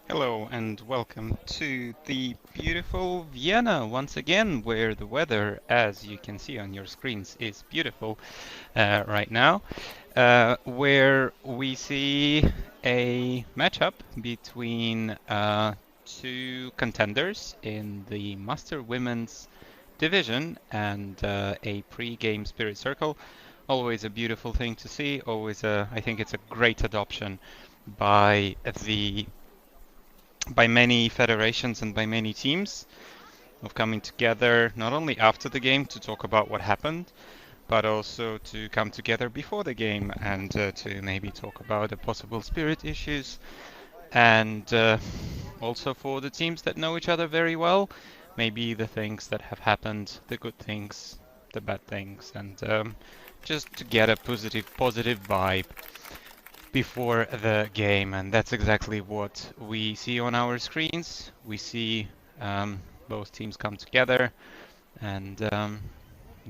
Hello and welcome to the beautiful Vienna once again, where the weather, as you can see on your screens, is beautiful right now, where we see a matchup between two contenders in the Master Women's division and a pre-game Spirit Circle. Always a beautiful thing to see, I think it's a great adoption by many federations and by many teams of coming together not only after the game to talk about what happened, but also to come together before the game and to maybe talk about the possible spirit issues. And also for the teams that know each other very well, maybe the things that have happened, the good things, the bad things, and just to get a positive vibe before the game, and that's exactly what we see on our screens. We see both teams come together and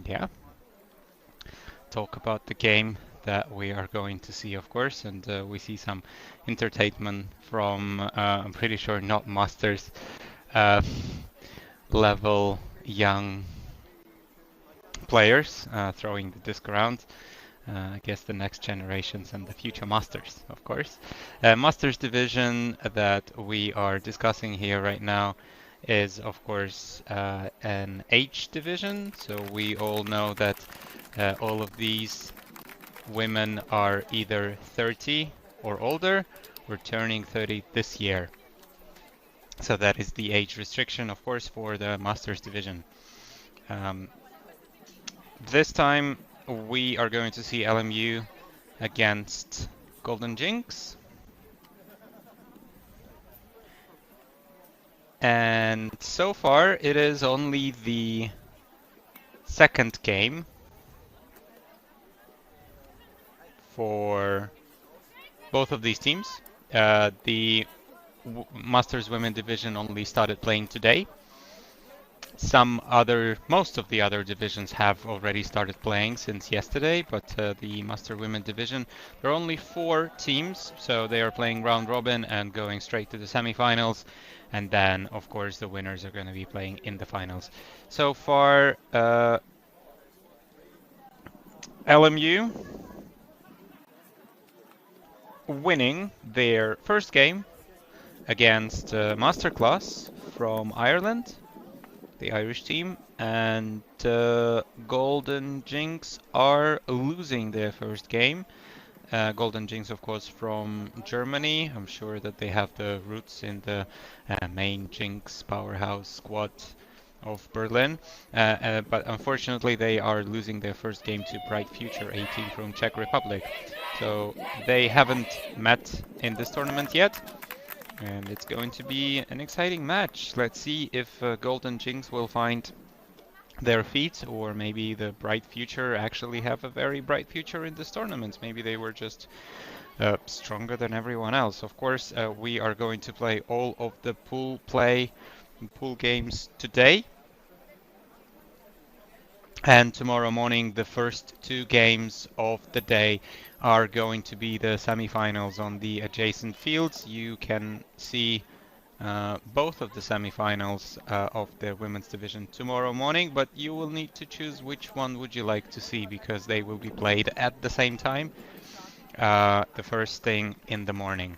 yeah, talk about the game that we are going to see, of course, and we see some entertainment from I'm pretty sure not Masters uh, level young players throwing the disc around. I guess the next generations and the future masters, of course. Masters division that we are discussing here right now is, of course, an age division. So we all know that all of these women are either 30 or older. We're turning 30 this year. So that is the age restriction, of course, for the Masters division. This time we are going to see LMU against gOLDen jinX. And so far it is only the second game for both of these teams. The Masters Women division only started playing today. Most of the other divisions have already started playing since yesterday, but the Master Women division, there are only 4 teams, so they are playing round robin and going straight to the semifinals, and then of course the winners are going to be playing in the finals. So far, LMU winning their first game against Masterclass from Ireland, the Irish team, and gOLDen jinX are losing their first game. gOLDen jinX, of course, from Germany. I'm sure that they have the roots in the main jinX powerhouse squad of Berlin, but unfortunately they are losing their first game to Bright Future, a team from Czech Republic. So they haven't met in this tournament yet, and it's going to be an exciting match. Let's see if gOLDen jinX will find their feet, or maybe the Bright Future actually have a very bright future in this tournament. Maybe they were just stronger than everyone else. Of course, we are going to play all of the pool games today. And tomorrow morning, the first 2 games of the day are going to be the semifinals on the adjacent fields. You can see both of the semifinals of the women's division tomorrow morning, but you will need to choose which one would you like to see, because they will be played at the same time, the first thing in the morning.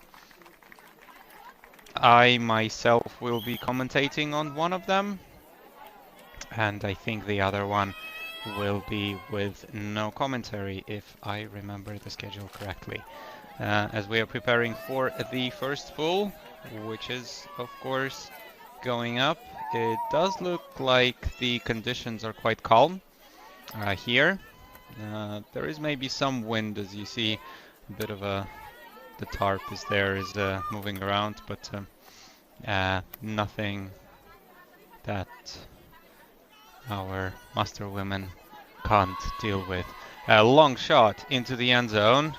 I myself will be commentating on one of them, and I think the other one will be with no commentary, if I remember the schedule correctly. As we are preparing for the first pool, which is of course going up, it does look like the conditions are quite calm here. There is maybe some wind, as you see, a bit of the tarp is moving around, but nothing that our master women can't deal with. A long shot into the end zone.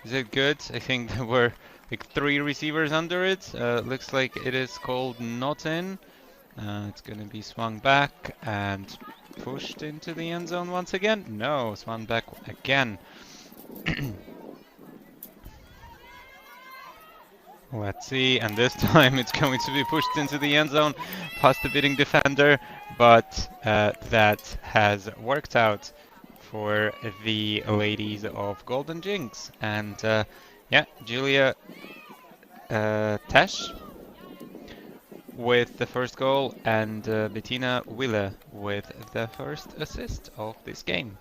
Is it good? I think there were like 3 receivers under it. Looks like it is called not in. It's going to be swung back and pushed into the end zone once again. No, swung back again. Let's see, and this time it's going to be pushed into the end zone past the bidding defender, but that has worked out for the ladies of gOLDen jinX. And yeah, Julia Tesch with the first goal, and Bettina Wille with the first assist of this game.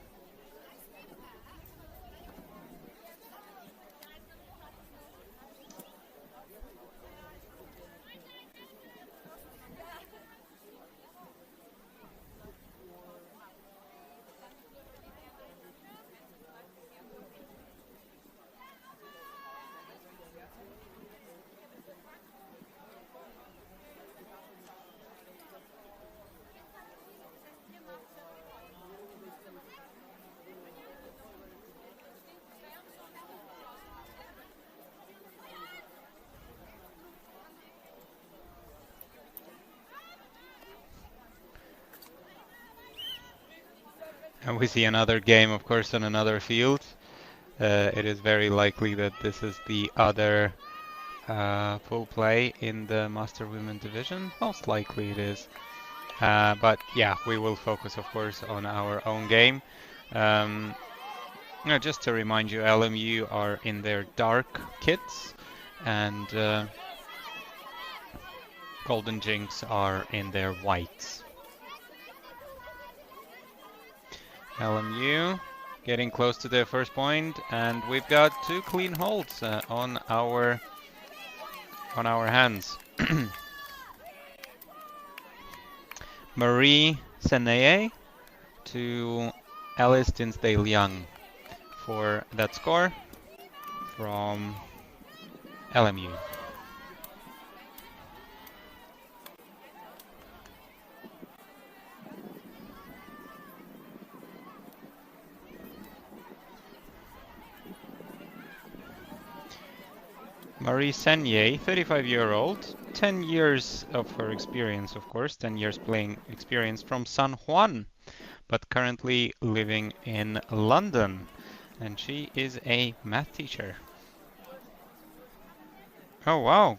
And we see another game, of course, on another field. It is very likely that this is the other pool play in the Master Women division. Most likely it is. But yeah, we will focus, of course, on our own game. Um, just to remind you, LMU are in their dark kits, and Golden Jinx are in their whites. LMU getting close to their first point, and we've got 2 clean holds on our hands. Marie Seneye to Alice Dinsdale Young for that score from LMU. Marie Senye, 35-year-old, 10 years of her experience, of course, 10 years playing experience from San Juan, but currently living in London. And she is a math teacher. Oh, wow.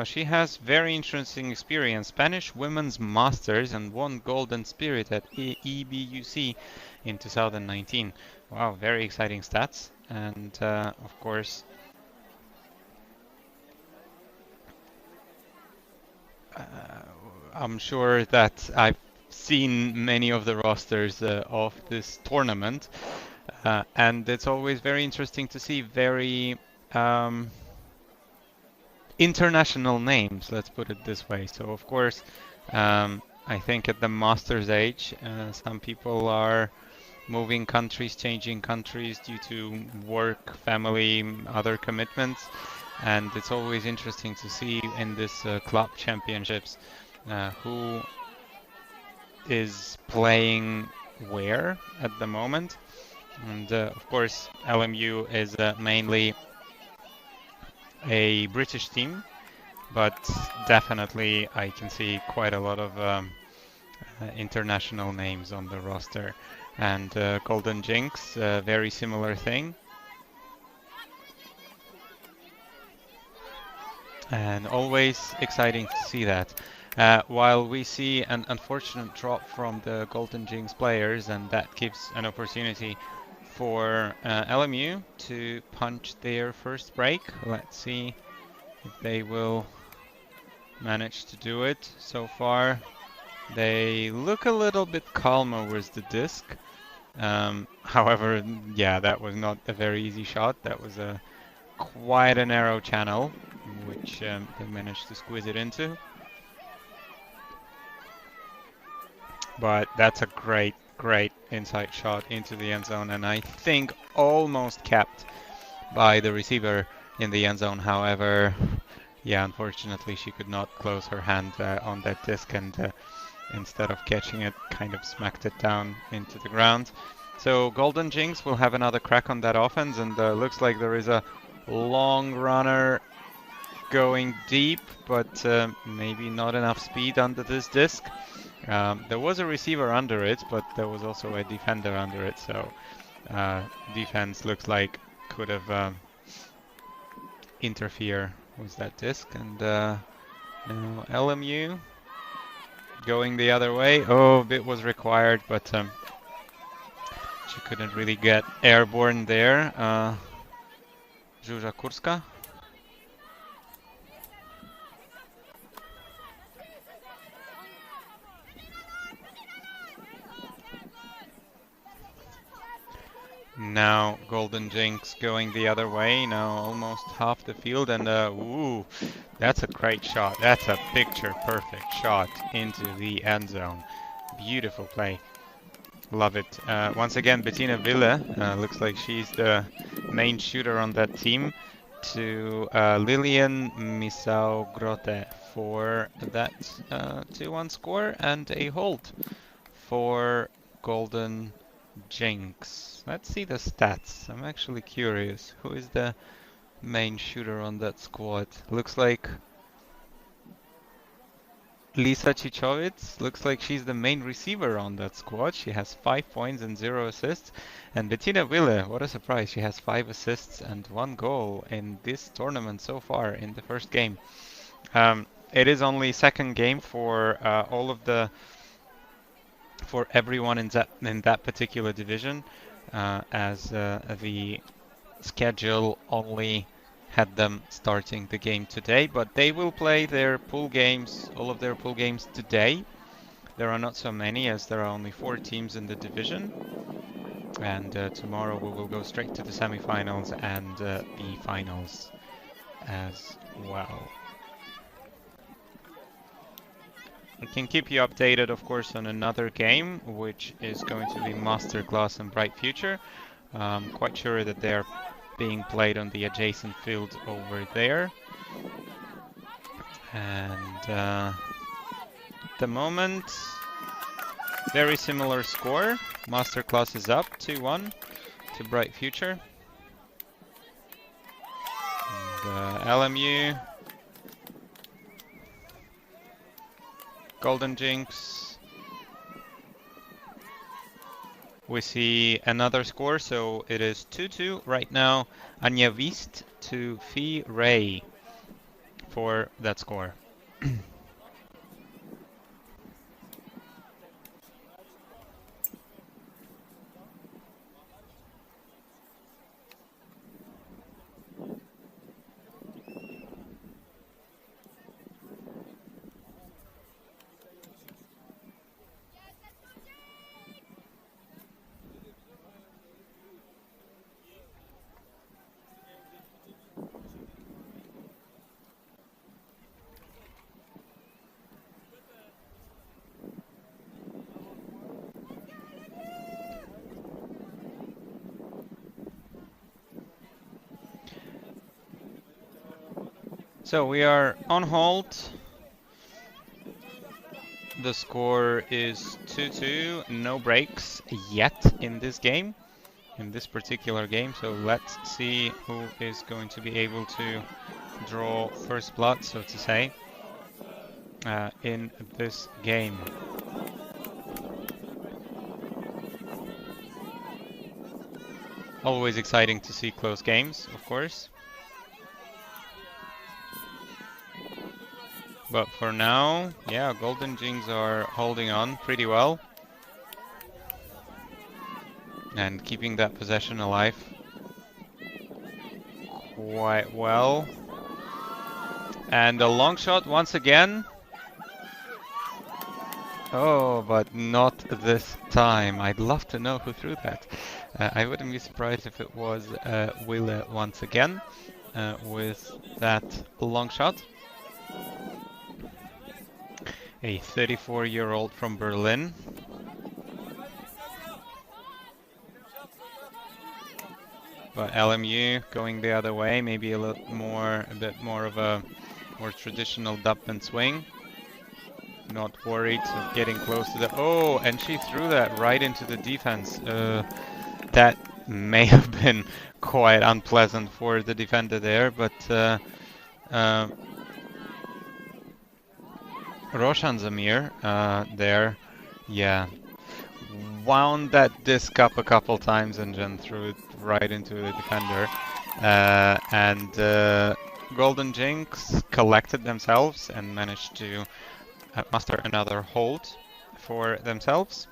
She has very interesting experience. Spanish Women's Masters and won Golden Spirit at EMUCC in 2019. Wow, very exciting stats. And of course, I'm sure that I've seen many of the rosters of this tournament, and it's always very interesting to see very international names, let's put it this way. So, of course, I think at the Masters age, some people are moving countries, changing countries due to work, family, other commitments. And it's always interesting to see in this club championships who is playing where at the moment. And of course, LMU is mainly a British team, but definitely I can see quite a lot of international names on the roster. And Golden Jinx, very similar thing. And always exciting to see that. While we see an unfortunate drop from the Golden Jinx players, and that gives an opportunity for LMU to punch their first break. Let's see if they will manage to do it. So far, they look a little bit calmer with the disc. However, yeah, that was not a very easy shot. That was quite a narrow channel, which they managed to squeeze it into. But that's a great inside shot into the end zone, and I think almost capped by the receiver in the end zone. However, yeah, unfortunately she could not close her hand on that disc, and instead of catching it, kind of smacked it down into the ground. So Golden Jinx will have another crack on that offense, and looks like there is a long runner going deep, but maybe not enough speed under this disc. There was a receiver under it, but there was also a defender under it, so defense looks like could have interfere with that disc. And now LMU going the other way. Oh, a bit was required, but she couldn't really get airborne there. Zsuzsa Kurska. Now Golden Jinx going the other way, now almost half the field, and ooh, that's a great shot. That's a picture perfect shot into the end zone. Beautiful play. Love it. Once again, Bettina Wille, looks like she's the main shooter on that team, to Lilian Misau Grote for that 2-1 score and a hold for Golden Jinx. Let's see the stats. I'm actually curious. Who is the main shooter on that squad? Looks like Lisa Chichowicz. Looks like she's the main receiver on that squad. She has 5 points and 0 assists. And Bettina Wille, what a surprise. She has 5 assists and 1 goal in this tournament so far in the first game. It is only second game for all of the for everyone in that particular division, as the schedule only had them starting the game today. But they will play their pool games, all of their pool games today. There are not so many, as there are only 4 teams in the division. And tomorrow we will go straight to the semifinals and the finals as well. I can keep you updated, of course, on another game, which is going to be Masterclass and Bright Future. I'm quite sure that they're being played on the adjacent field over there. And at the moment, very similar score. Masterclass is up 2-1 to Bright Future. And LMU, gOLDen jinX. We see another score, so it is 2-2 right now. Anja Wiest to Phi Ray for that score. So we are on hold. The score is 2-2, no breaks yet in this game, in this particular game. So let's see who is going to be able to draw first blood, so to say, in this game. Always exciting to see close games, of course. But for now, yeah, gOLDen jinX are holding on pretty well. And keeping that possession alive quite well. And a long shot once again. Oh, but not this time. I'd love to know who threw that. I wouldn't be surprised if it was Wille once again with that long shot. A 34-year-old from Berlin. But LMU going the other way, maybe a bit more of a more traditional dump and swing. Not worried of getting close to the... Oh, and she threw that right into the defense. That may have been quite unpleasant for the defender there, but Roshan Zamir there, yeah, wound that disc up a couple times and then threw it right into the defender. And gOLDen jinX collected themselves and managed to muster another hold for themselves.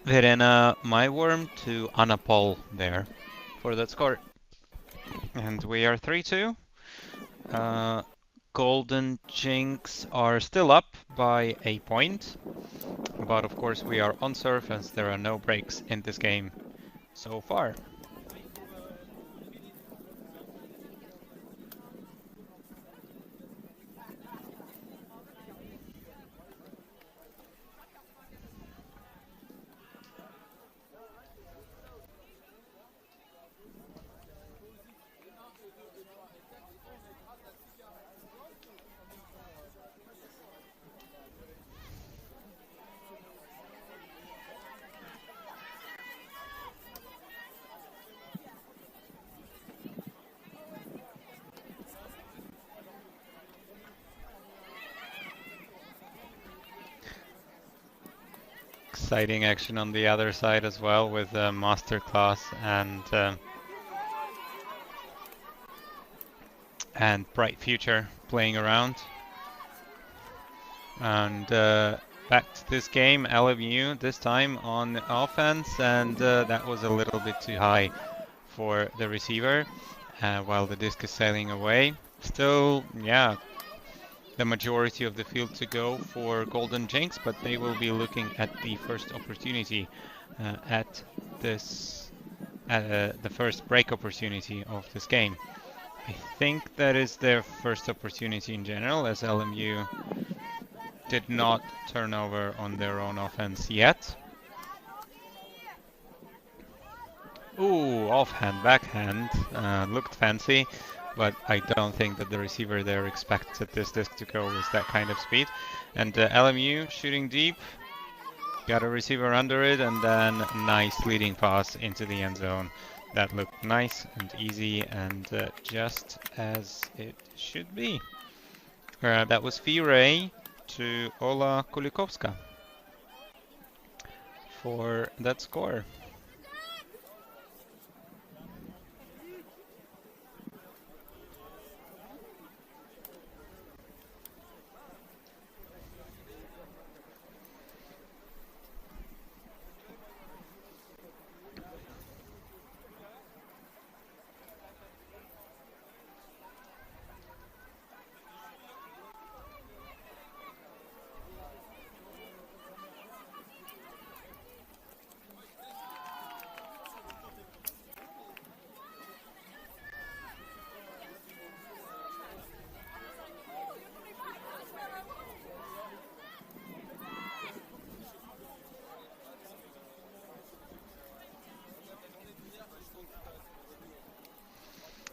Verena Maiworm to Anna Paul there for that score. And we are 3-2. gOLDen jinX are still up by a point. But of course we are on serve as there are no breaks in this game so far. Exciting action on the other side as well with Masterclass and Bright Future playing around. And back to this game, LMU this time on offense, and that was a little bit too high for the receiver while the disc is sailing away. Still, yeah, the majority of the field to go for gOLDen jinX, but they will be looking at the first opportunity at this, the first break opportunity of this game. I think that is their first opportunity in general, as LMU did not turn over on their own offense yet. Ooh, offhand, backhand, looked fancy, but I don't think that the receiver there expected this disc to go with that kind of speed. And LMU shooting deep, got a receiver under it, and then nice leading pass into the end zone. That looked nice and easy, and just as it should be. That was Firay to Ola Kulikowska for that score.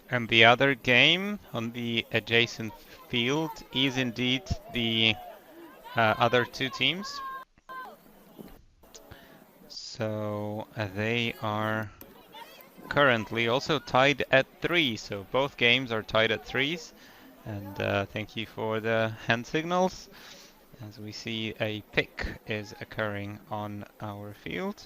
And the other game on the adjacent field is indeed the other two teams. So they are currently also tied at 3. So both games are tied at 3s. And thank you for the hand signals. As we see, a pick is occurring on our field.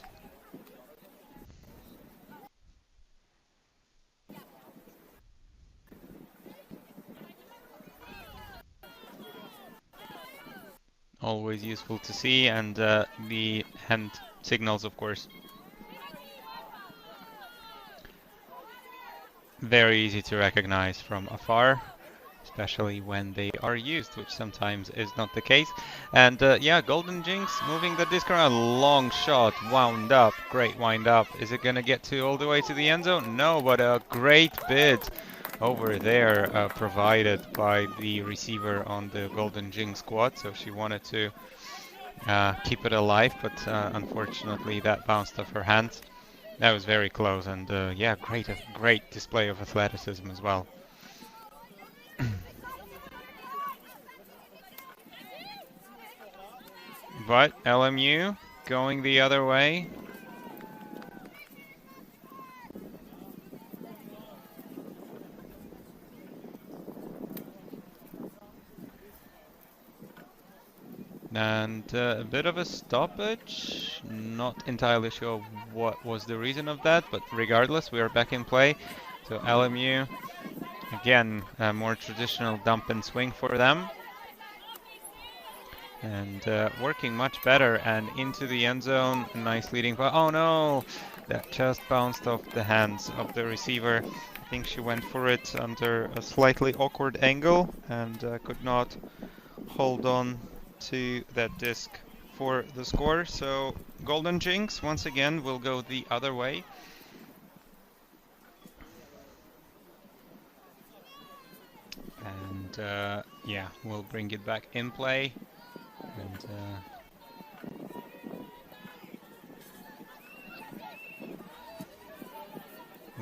Always useful to see, and the hand signals, of course, very easy to recognize from afar, especially when they are used, which sometimes is not the case. And yeah, gOLDen jinX moving the disc around, long shot, wound up, great wind up. Is it gonna get to all the way to the end zone? No, but a great bid over there provided by the receiver on the gOLDen jinX squad. So she wanted to keep it alive, but unfortunately that bounced off her hand. That was very close, and yeah, great display of athleticism as well. But LMU going the other way. And a bit of a stoppage. Not entirely sure what was the reason of that, but regardless, we are back in play. So LMU, again, a more traditional dump and swing for them. And working much better, and into the end zone, nice leading pass. Oh no, that just bounced off the hands of the receiver. I think she went for it under a slightly awkward angle and could not hold on to that disc for the score. So gOLDen jinX once again will go the other way. And yeah, we'll bring it back in play. And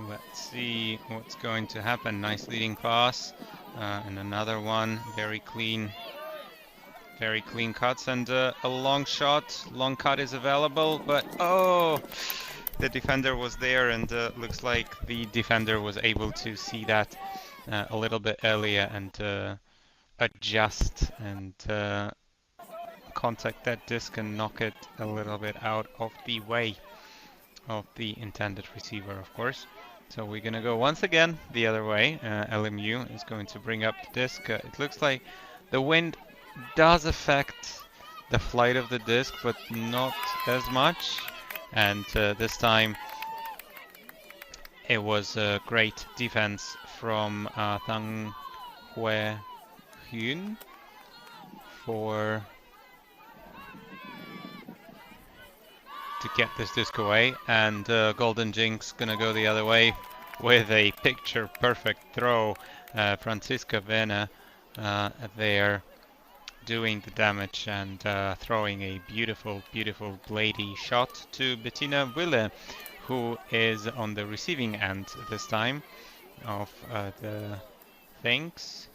let's see what's going to happen. Nice leading pass, and another one. Very clean cuts, and a long shot. Long cut is available, but oh, the defender was there, and looks like the defender was able to see that a little bit earlier and adjust and contact that disc and knock it a little bit out of the way of the intended receiver, of course. So we're gonna go once again the other way. LMU is going to bring up the disc. It looks like the wind does affect the flight of the disc, but not as much. And this time it was a great defense from Thang Hue Hyun to get this disc away, and gOLDen jinX gonna go the other way with a picture perfect throw. Franziska Vienna there doing the damage and throwing a beautiful, beautiful bladey shot to Bettina Wille, who is on the receiving end this time of the things,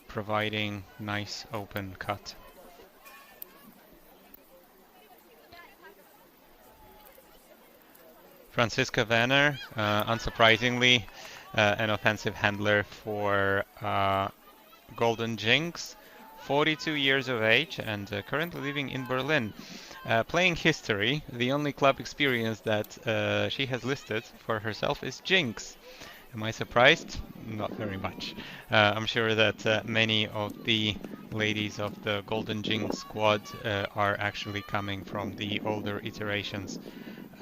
providing nice open cut. Franziska Werner, unsurprisingly, an offensive handler for gOLDen jinX, 42 years of age and currently living in Berlin. Playing history, the only club experience that she has listed for herself is jinX. Am I surprised? Not very much. I'm sure that many of the ladies of the gOLDen jinX squad are actually coming from the older iterations,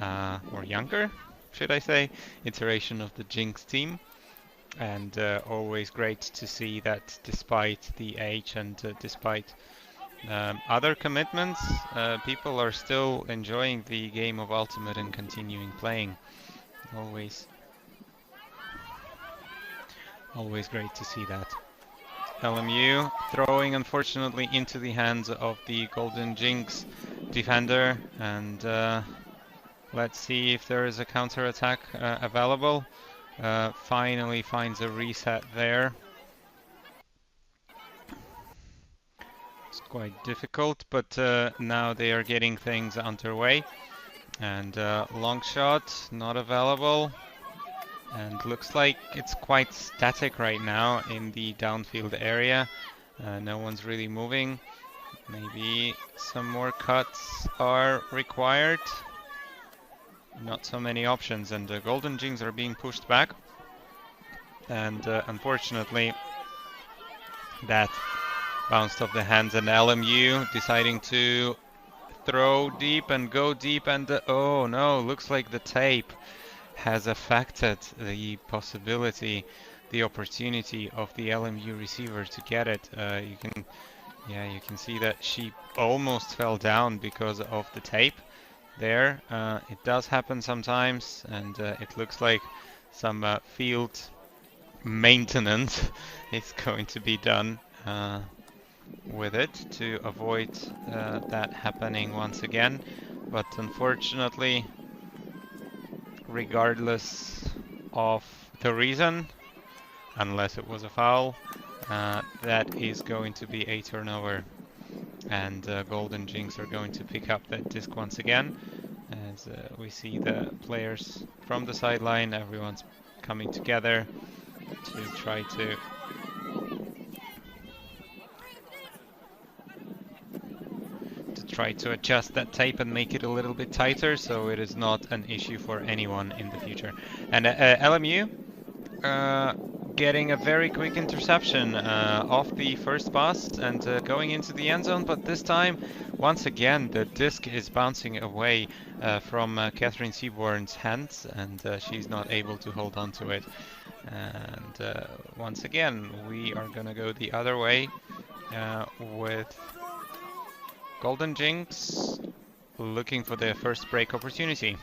or younger, should I say, iteration of the jinX team. And always great to see that despite the age and despite other commitments, people are still enjoying the game of Ultimate and continuing playing. Always great to see that. LMU throwing unfortunately into the hands of the gOLDen jinX defender, and let's see if there is a counter-attack available. Finally finds a reset there. It's quite difficult, but now they are getting things underway. And long shot, not available. And looks like it's quite static right now in the downfield area. No one's really moving. Maybe some more cuts are required. Not so many options, and the gOLDen jinX are being pushed back. And unfortunately, that bounced off the hands, and LMU deciding to throw deep and go deep, and oh no, looks like the tape has affected the possibility, the opportunity of the LMU receiver to get it. You can see that she almost fell down because of the tape there. It does happen sometimes, and it looks like some field maintenance is going to be done with it to avoid that happening once again. But unfortunately, regardless of the reason, unless it was a foul, that is going to be a turnover, and gOLDen jinX are going to pick up that disc once again. As we see the players from the sideline, everyone's coming together to try to adjust that tape and make it a little bit tighter, so it is not an issue for anyone in the future. And LMU getting a very quick interception off the first pass and going into the end zone, but this time, once again, the disc is bouncing away from Catherine Seaborn's hands, and she's not able to hold on to it. And once again, we are gonna go the other way with gOLDen jinX looking for their first break opportunity.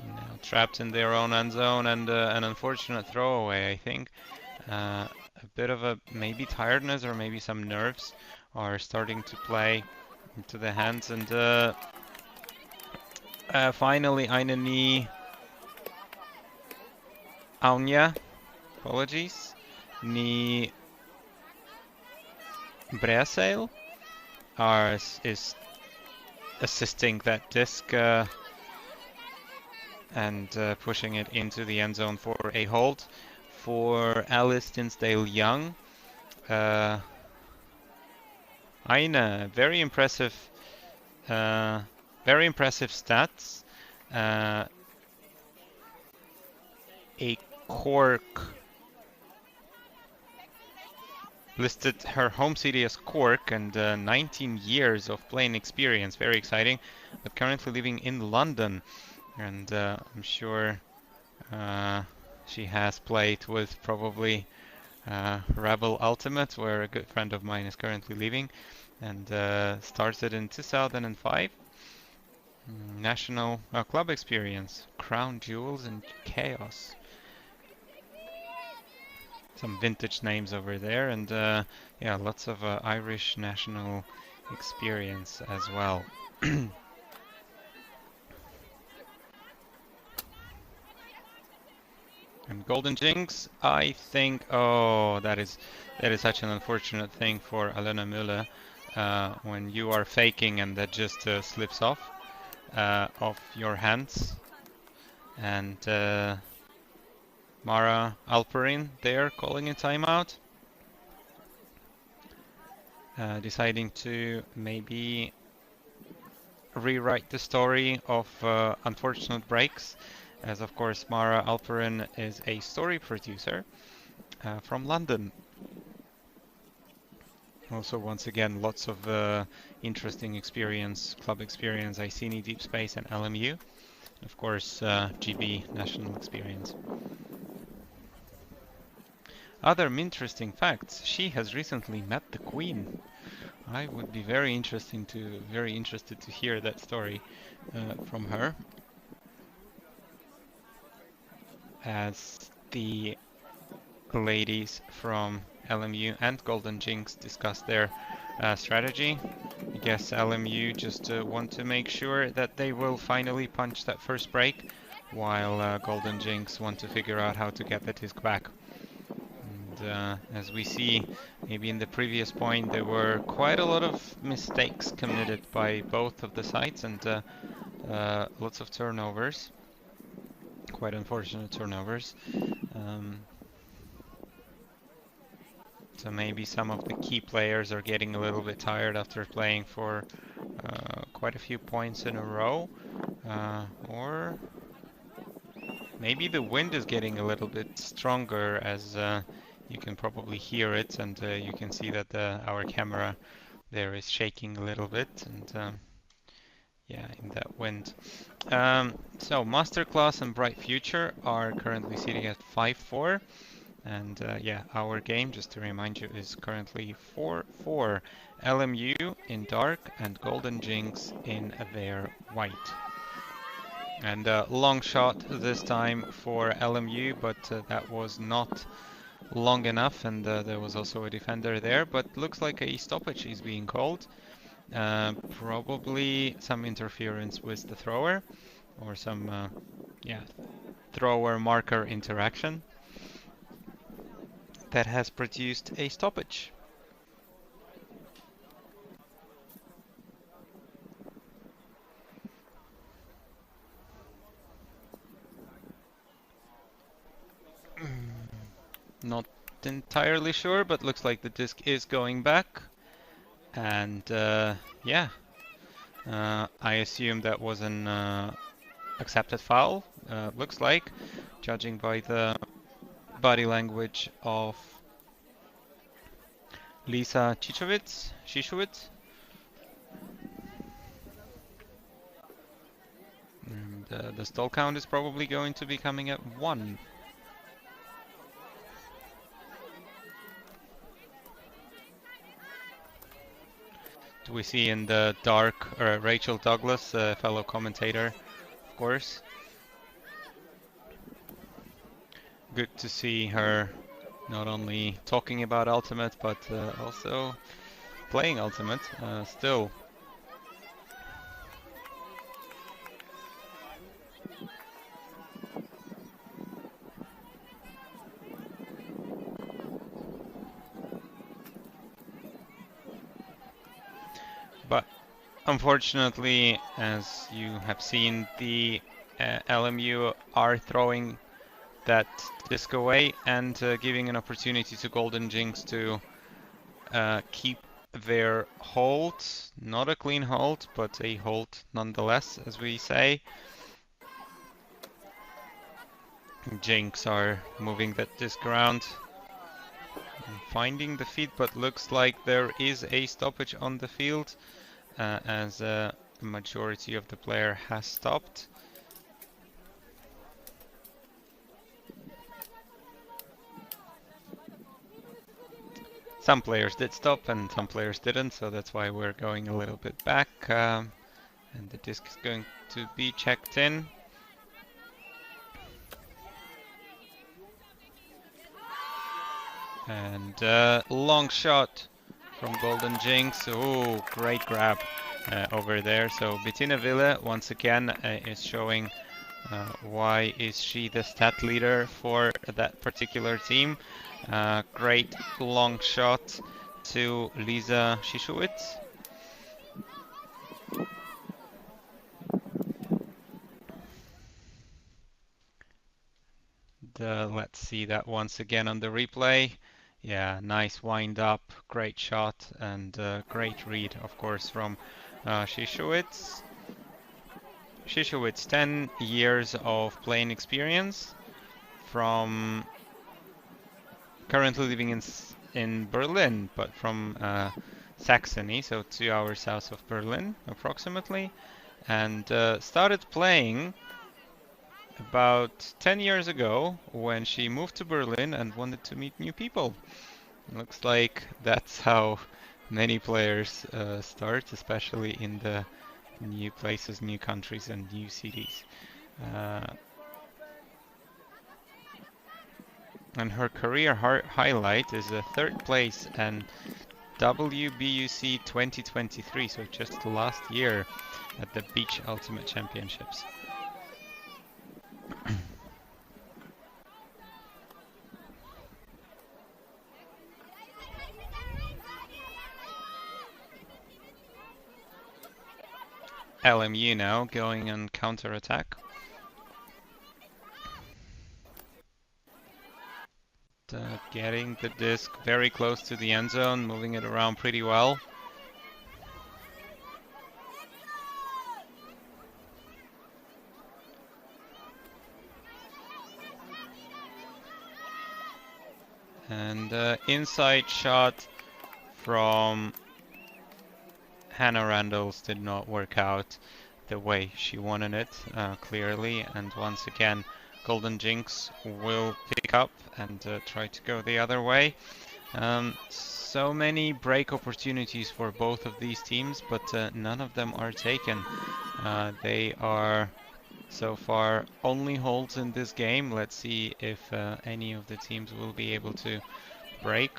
Now trapped in their own end zone, and an unfortunate throwaway, I think. A bit of a maybe tiredness or maybe some nerves are starting to play into the hands, and finally Ainani Aunya, apologies, Ni Breasail is assisting that disc and pushing it into the end zone for a hold for Alice Tinsdale-Young. Aina, very impressive stats. A Cork. Listed her home city as Cork and 19 years of playing experience. Very exciting. But currently living in London. And I'm sure she has played with probably Rebel Ultimate, where a good friend of mine is currently living. And started in 2005. National club experience. Crown Jewels and Chaos. Some vintage names over there, and yeah, lots of Irish national experience as well. And gOLDen jinX, I think, oh, that is such an unfortunate thing for Alena Müller when you are faking and that just slips off your hands. And Mara Alperin there calling a timeout. Deciding to maybe rewrite the story of unfortunate breaks, as of course Mara Alperin is a story producer from London. Also, once again, lots of interesting experience, club experience, Iceni Deep Space and LMU. Of course, GB national experience. Other interesting facts, she has recently met the Queen. I would be very interested to hear that story from her, as the ladies from LMU and gOLDen jinX discuss their strategy. I guess LMU just want to make sure that they will finally punch that first break, while gOLDen jinX want to figure out how to get the disc back. And as we see, maybe in the previous point, there were quite a lot of mistakes committed by both of the sides, and lots of turnovers, quite unfortunate turnovers. So maybe some of the key players are getting a little bit tired after playing for quite a few points in a row, or maybe the wind is getting a little bit stronger, as you can probably hear it, and you can see that our camera there is shaking a little bit, and yeah, in that wind. So Masterclass and Bright Future are currently sitting at 5-4. And yeah, our game, just to remind you, is currently 4-4. LMU in dark and gOLDen jinX in their white. And long shot this time for LMU, but that was not long enough, and there was also a defender there, but looks like a stoppage is being called. Probably some interference with the thrower, or some yeah, thrower marker interaction that has produced a stoppage. Not entirely sure, but looks like the disc is going back. And yeah, I assume that was an accepted foul, looks like, judging by the body language of Lisa Shishowitz. And the stall count is probably going to be coming at 1. Do we see in the dark Rachel Douglas, fellow commentator, of course. Good to see her not only talking about Ultimate, but also playing Ultimate still. But unfortunately, as you have seen, the LMU are throwing that disc away and giving an opportunity to gOLDen jinX to keep their hold. Not a clean hold, but a hold nonetheless, as we say. jinX are moving that disc around and finding the feed, but looks like there is a stoppage on the field as a majority of the player has stopped. Some players did stop and some players didn't, so that's why we're going a little bit back. And the disc is going to be checked in. And long shot from gOLDen jinX. Oh, great grab over there. So Bettina Wille once again is showing why is she the stat leader for that particular team. Great long shot to Lisa Schischowitz. Let's see that once again on the replay. Yeah, nice wind up, great shot, and great read, of course, from Schischowitz. Schischowitz, 10 years of playing experience, from currently living in Berlin, but from Saxony, so 2 hours south of Berlin, approximately, and started playing about 10 years ago when she moved to Berlin and wanted to meet new people. Looks like that's how many players start, especially in the new places, new countries, and new cities. And her career highlight is a third place and WBUC 2023, so just last year at the Beach Ultimate Championships. LMU now going on counter-attack. Getting the disc very close to the end zone, moving it around pretty well. And inside shot from Hannah Randalls did not work out the way she wanted it, clearly. And once again, gOLDen jinX will pick up and try to go the other way. So many break opportunities for both of these teams, but none of them are taken. They are so far only holds in this game. Let's see if any of the teams will be able to break.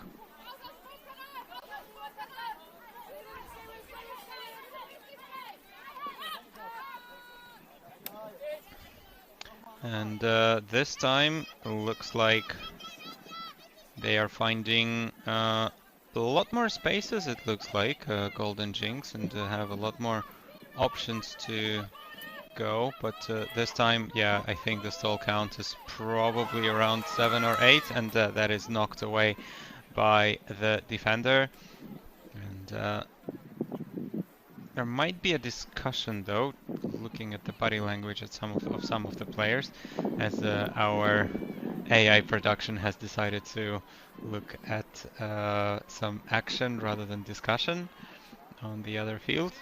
And this time looks like they are finding a lot more spaces, it looks like, gOLDen jinX, and have a lot more options to go. But this time, yeah, I think the stall count is probably around 7 or 8, and that is knocked away by the defender. And there might be a discussion, though, looking at the body language of some of the players, as our AI production has decided to look at some action rather than discussion on the other field.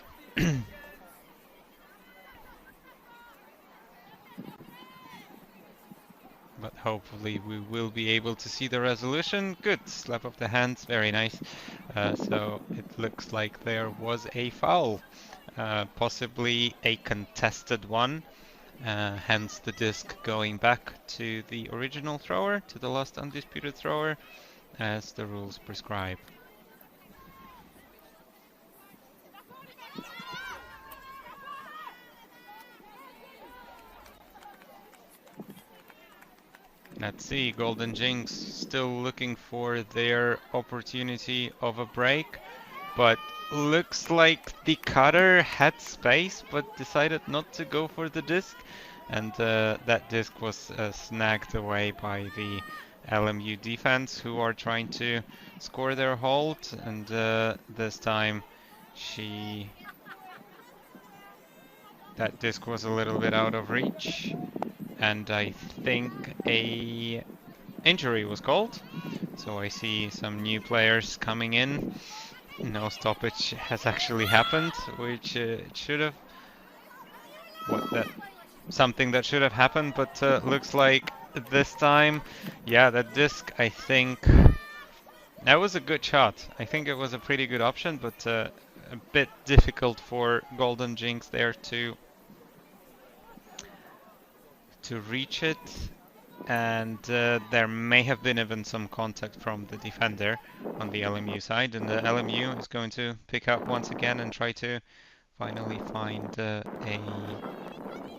But hopefully we will be able to see the resolution. Good, slap of the hands, very nice. So it looks like there was a foul, possibly a contested one. Hence the disc going back to the original thrower, to the last undisputed thrower, as the rules prescribe. Let's see, gOLDen jinX still looking for their opportunity of a break, but looks like the cutter had space but decided not to go for the disc, and that disc was snagged away by the LMU defense, who are trying to score their hold, and this time that disc was a little bit out of reach. and I think a injury was called. So I see some new players coming in. No stoppage has actually happened, which should have something that should have happened, but looks like this time, yeah, that disc, I think that was a good shot. I think it was a pretty good option, but a bit difficult for gOLDen jinX there to reach it. And there may have been even some contact from the defender on the LMU side, and the LMU is going to pick up once again and try to finally find a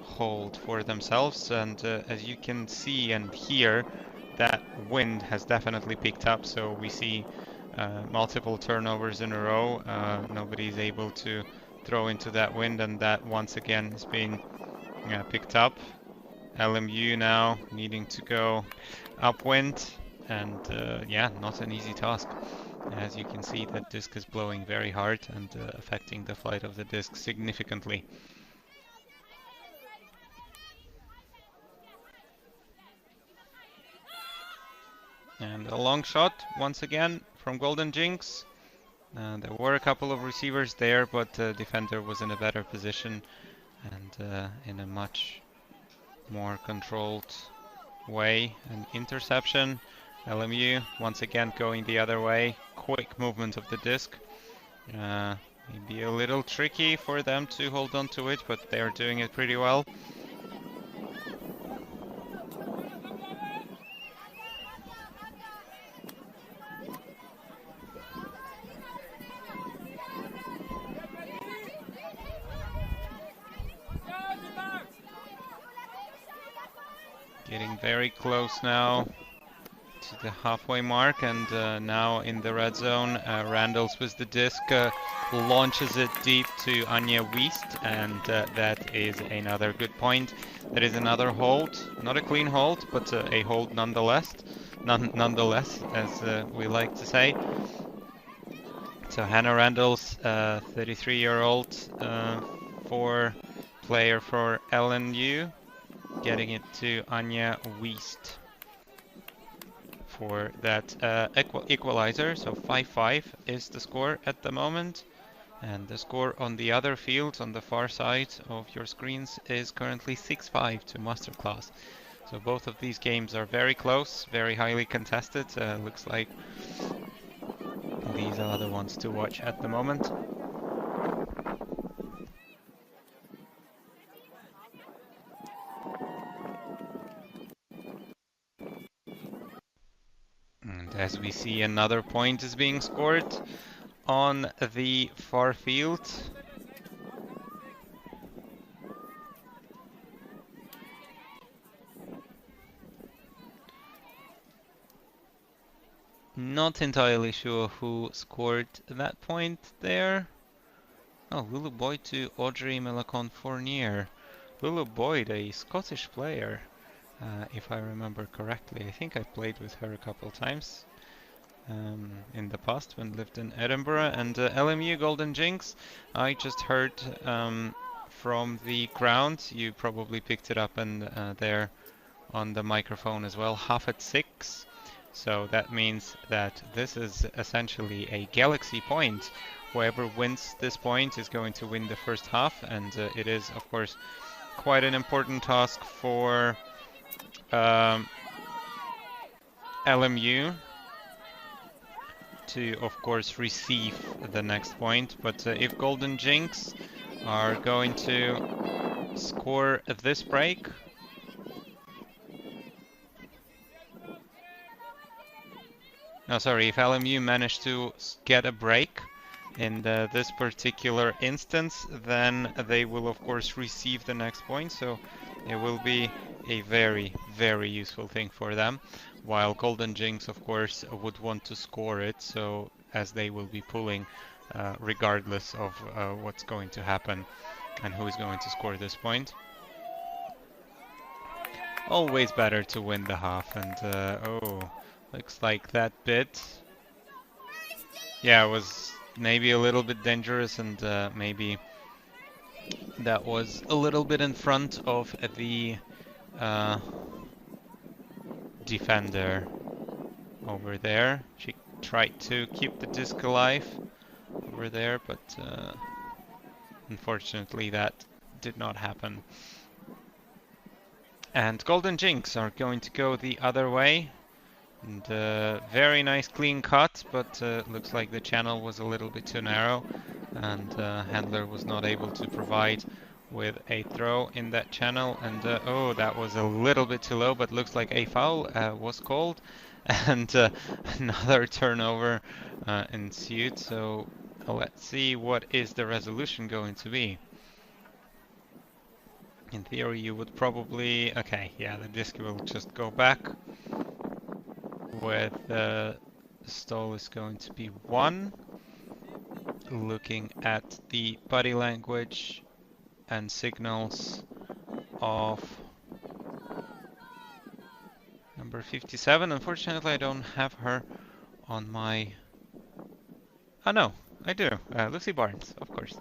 hold for themselves. And as you can see and hear, that wind has definitely picked up, so we see multiple turnovers in a row. Nobody's able to throw into that wind, and that once again is being picked up. LMU now needing to go upwind, and yeah, not an easy task. As you can see, that disc is blowing very hard and affecting the flight of the disc significantly. And a long shot once again from gOLDen jinX. There were a couple of receivers there, but the defender was in a better position and in a much more controlled way. An interception. LMU once again going the other way. Quick movement of the disc. Maybe a little tricky for them to hold on to it, but they are doing it pretty well. Getting very close now to the halfway mark, and now in the red zone, Randalls with the disc launches it deep to Anya Wiest, and that is another good point. That is another hold, not a clean hold, but a hold nonetheless, nonetheless, as we like to say. So Hannah Randalls, 33-year-old player for LMU, getting it to Anya Wiest for that equalizer. So 5-5 is the score at the moment, and the score on the other field on the far side of your screens is currently 6-5 to Masterclass. So both of these games are very close, very highly contested. Looks like these are the ones to watch at the moment. And as we see, another point is being scored on the far field. Not entirely sure who scored that point there. Oh, Lulu Boyd to Audrey Melacon-Fournier. Lulu Boyd, a Scottish player, if I remember correctly. I think I played with her a couple times in the past when lived in Edinburgh. And LMU gOLDen jinX, I just heard from the ground. You probably picked it up and there on the microphone as well. Half at 6. So that means that this is essentially a galaxy point. Whoever wins this point is going to win the first half, and it is, of course, quite an important task for LMU to, of course, receive the next point. But if gOLDen jinX are going to score this break, no, sorry, if LMU manage to get a break in this particular instance, then they will of course receive the next point, so it will be a very, very useful thing for them, while gOLDen jinX of course would want to score it, so as they will be pulling regardless of what's going to happen and who is going to score this point. Always better to win the half, and oh, looks like that bit, yeah, it was maybe a little bit dangerous, and maybe that was a little bit in front of the uh, defender over there. She tried to keep the disc alive over there, but unfortunately that did not happen. And gOLDen jinX are going to go the other way. And very nice clean cut, but looks like the channel was a little bit too narrow, and handler was not able to provide with a throw in that channel. And oh, that was a little bit too low, but looks like a foul was called, and another turnover ensued. So let's see what is the resolution going to be. In theory, you would probably... Okay, yeah, the disc will just go back with stall is going to be 1. Looking at the body language and signals of number 57. Unfortunately, I don't have her on my... Oh no, I do. Lucy Barnes, of course.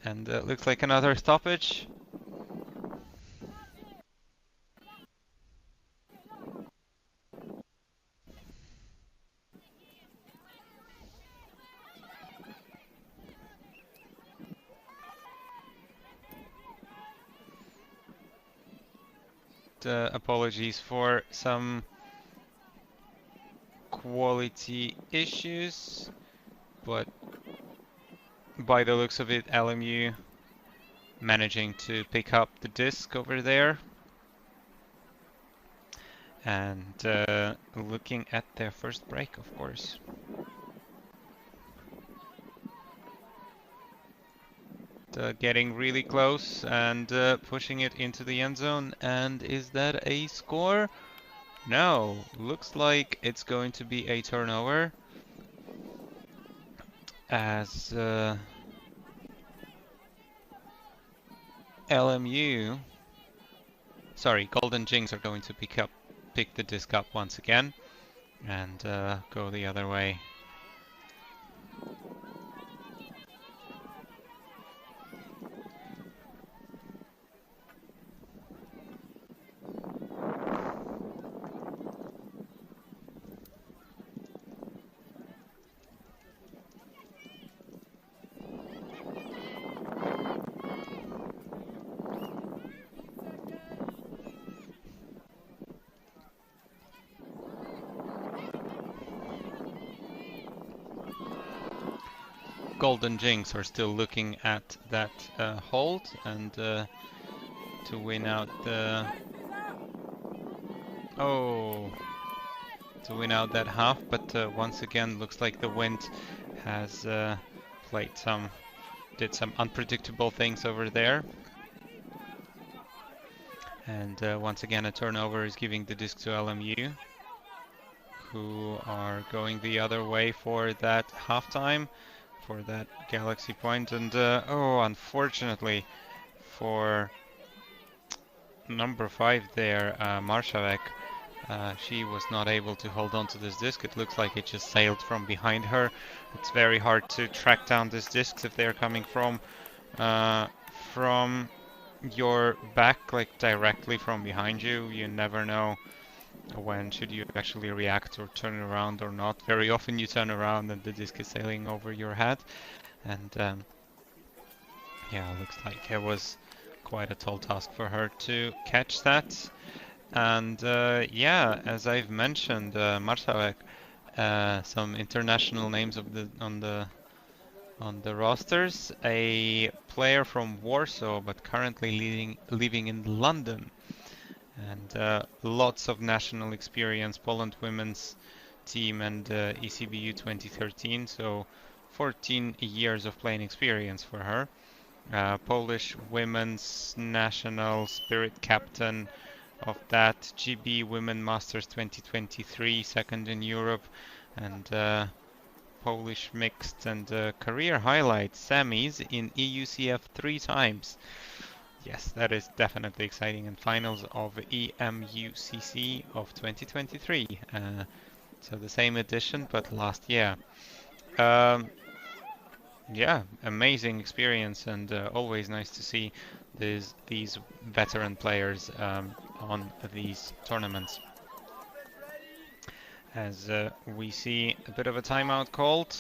And looks like another stoppage. Apologies for some quality issues, but by the looks of it, LMU managing to pick up the disc over there. And looking at their first break, of course. Getting really close and pushing it into the end zone. And is that a score? No, looks like it's going to be a turnover, as LMU, sorry, gOLDen jinX are going to pick the disc up once again and go the other way. gOLDen jinX are still looking at that hold and to win out the... Oh, to win out that half, but once again looks like the wind has did some unpredictable things over there. And once again a turnover is giving the disc to LMU, who are going the other way for that halftime, for that Galaxy point. And oh, unfortunately for number 5 there, Marszałek, she was not able to hold on to this disc. It looks like it just sailed from behind her. It's very hard to track down these discs if they're coming from your back, like directly from behind you. You never know when should you actually react or turn around or not. Very often you turn around and the disc is sailing over your head. And yeah, looks like it was quite a tall task for her to catch that. And yeah, as I've mentioned, Marszałek, some international names of on the rosters. A player from Warsaw, but currently living in London, and lots of national experience. Poland women's team and ECBU 2013, so 14 years of playing experience for her. Polish women's national spirit captain of that, GB Women Masters 2023, second in Europe, and Polish mixed, and career highlight semis in EUCF 3 times. Yes, that is definitely exciting. And finals of EMUCC of 2023. So the same edition, but last year. Yeah, amazing experience, and always nice to see these veteran players on these tournaments. As we see a bit of a timeout called,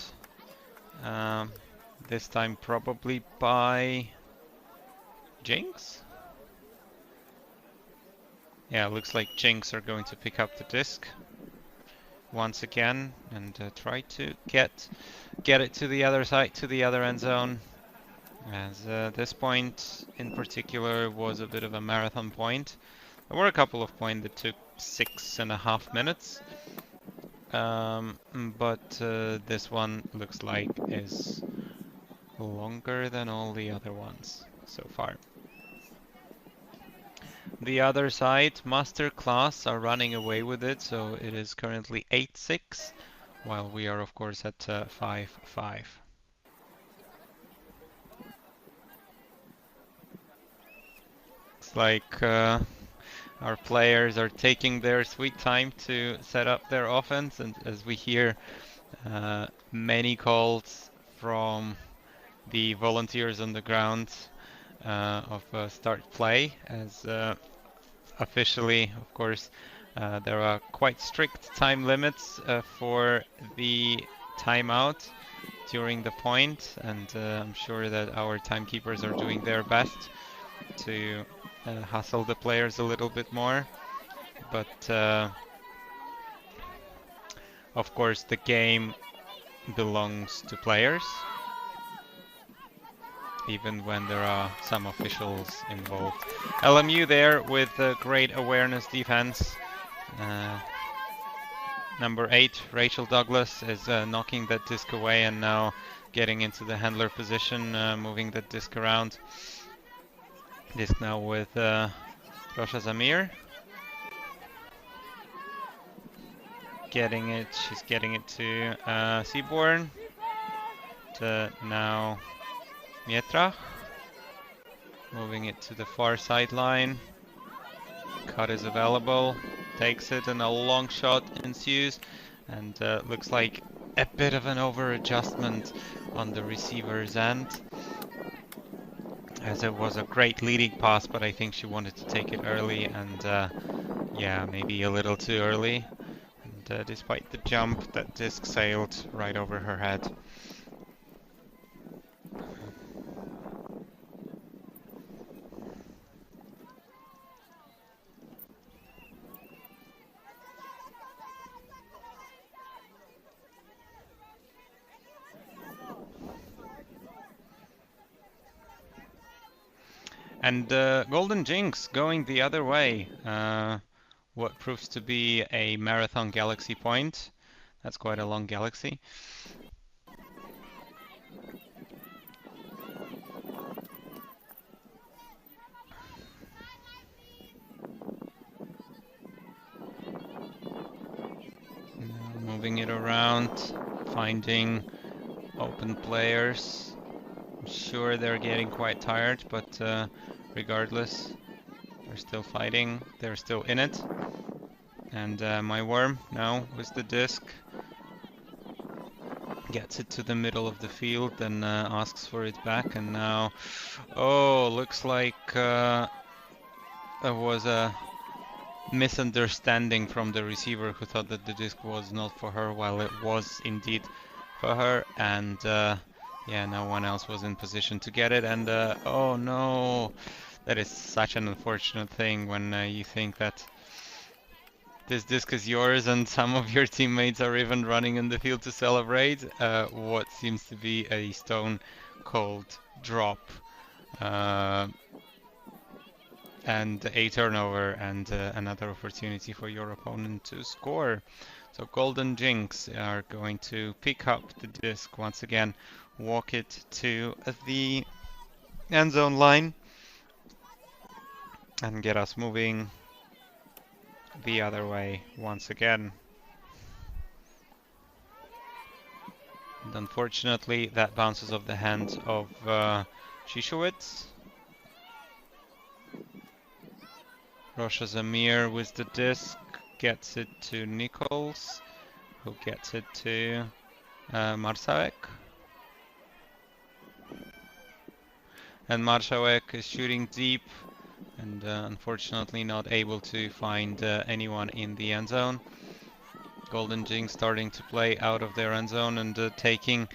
this time probably by jinX? Yeah, looks like jinX are going to pick up the disc once again and try to get it to the other side, to the other end zone. As this point in particular was a bit of a marathon point. There were a couple of points that took 6.5 minutes. But this one looks like is longer than all the other ones so far. The other side, Masterclass, are running away with it, so it is currently 8-6, while we are of course at 5-5. Looks like our players are taking their sweet time to set up their offense, and as we hear many calls from the volunteers on the ground of start play, as officially, of course, there are quite strict time limits for the timeout during the point, and I'm sure that our timekeepers are doing their best to hustle the players a little bit more. But of course, the game belongs to players, even when there are some officials involved. LMU there with great awareness defense. Number 8, Rachel Douglas, is knocking that disc away and now getting into the handler position, moving that disc around. Disc now with Rosha Zamir. She's getting it to Seaborn. Now Mietra, moving it to the far sideline. Cut is available, takes it, and a long shot ensues, and looks like a bit of an over adjustment on the receiver's end, as it was a great leading pass, but I think she wanted to take it early, and yeah, maybe a little too early, and despite the jump, that disc sailed right over her head. And gOLDen jinX going the other way. What proves to be a marathon galaxy point. That's quite a long galaxy. Now moving it around, finding open players. I'm sure they're getting quite tired, but regardless, they're still fighting, they're still in it. And my worm now with the disc gets it to the middle of the field, then asks for it back, and now, oh, looks like there was a misunderstanding from the receiver who thought that the disc was not for her, while it was indeed for her, and yeah, no one else was in position to get it, and oh no, that is such an unfortunate thing when you think that this disc is yours and some of your teammates are even running in the field to celebrate what seems to be a stone cold drop. And a turnover and another opportunity for your opponent to score. So gOLDen jinX are going to pick up the disc once again, walk it to the end zone line, and get us moving the other way once again. And unfortunately, that bounces off the hand of Shishowitz. Rosha Zamir with the disc gets it to Nichols, who gets it to Marsavek. And Marszałek is shooting deep and unfortunately not able to find anyone in the end zone. gOLDen jinX starting to play out of their end zone and taking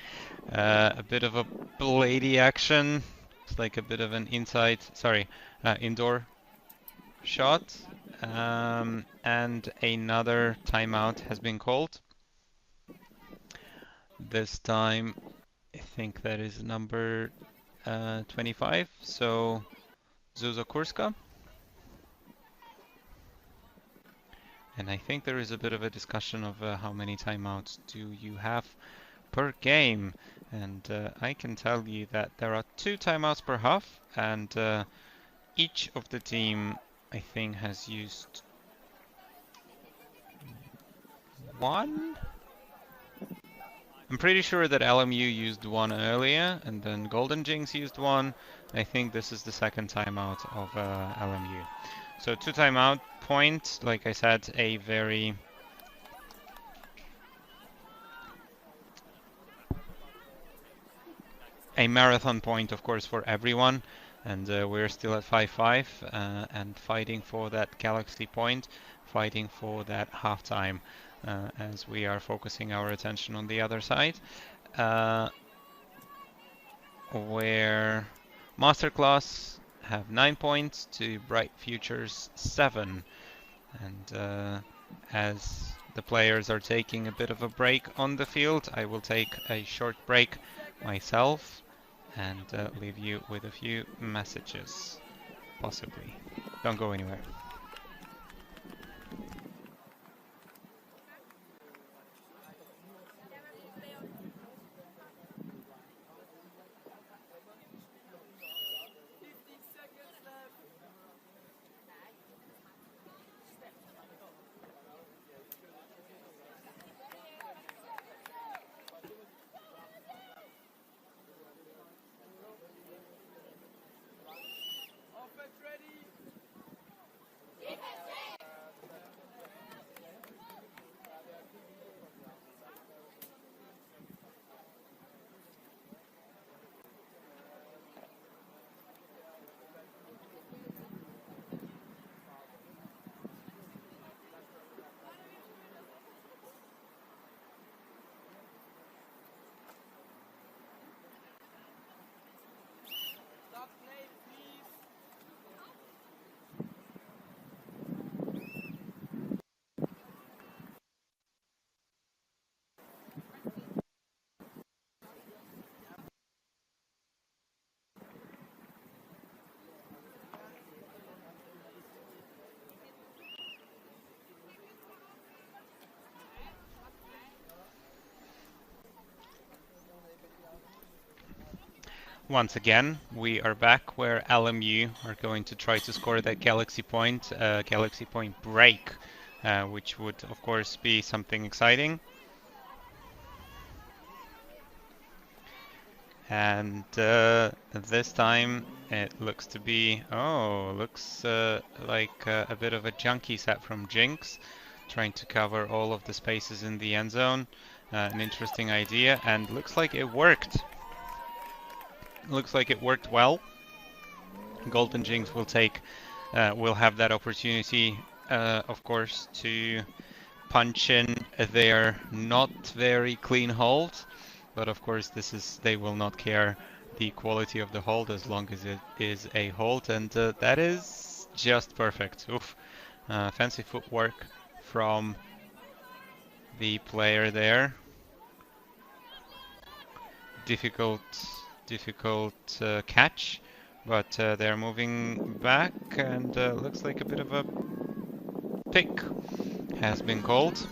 a bit of a bladey action. It's like a bit of an indoor shot. And another timeout has been called. This time, I think that is number 25, so Zuza Kurska. And I think there is a bit of a discussion of how many timeouts do you have per game. And I can tell you that there are 2 timeouts per half, and each of the team, I think, has used 1. I'm pretty sure that LMU used 1 earlier, and then gOLDen jinX used 1. I think this is the second timeout of LMU. So 2 timeout points, like I said, a marathon point, of course, for everyone. And we're still at 5-5 and fighting for that Galaxy point, fighting for that halftime. As we are focusing our attention on the other side, where Masterclass have 9 points to Bright Futures 7. And as the players are taking a bit of a break on the field, I will take a short break myself and leave you with a few messages, possibly. Don't go anywhere. Once again, we are back where LMU are going to try to score that Galaxy point break, which would of course be something exciting. And this time it looks to be, like a bit of a junkie set from jinX, trying to cover all of the spaces in the end zone. An interesting idea, and looks like it worked. Looks like it worked well. gOLDen jinX will have that opportunity, of course, to punch in their not very clean hold, but of course they will not care the quality of the hold as long as it is a hold, and that is just perfect. Oof. Fancy footwork from the player there. Difficult catch, but they're moving back, and looks like a bit of a pick has been called.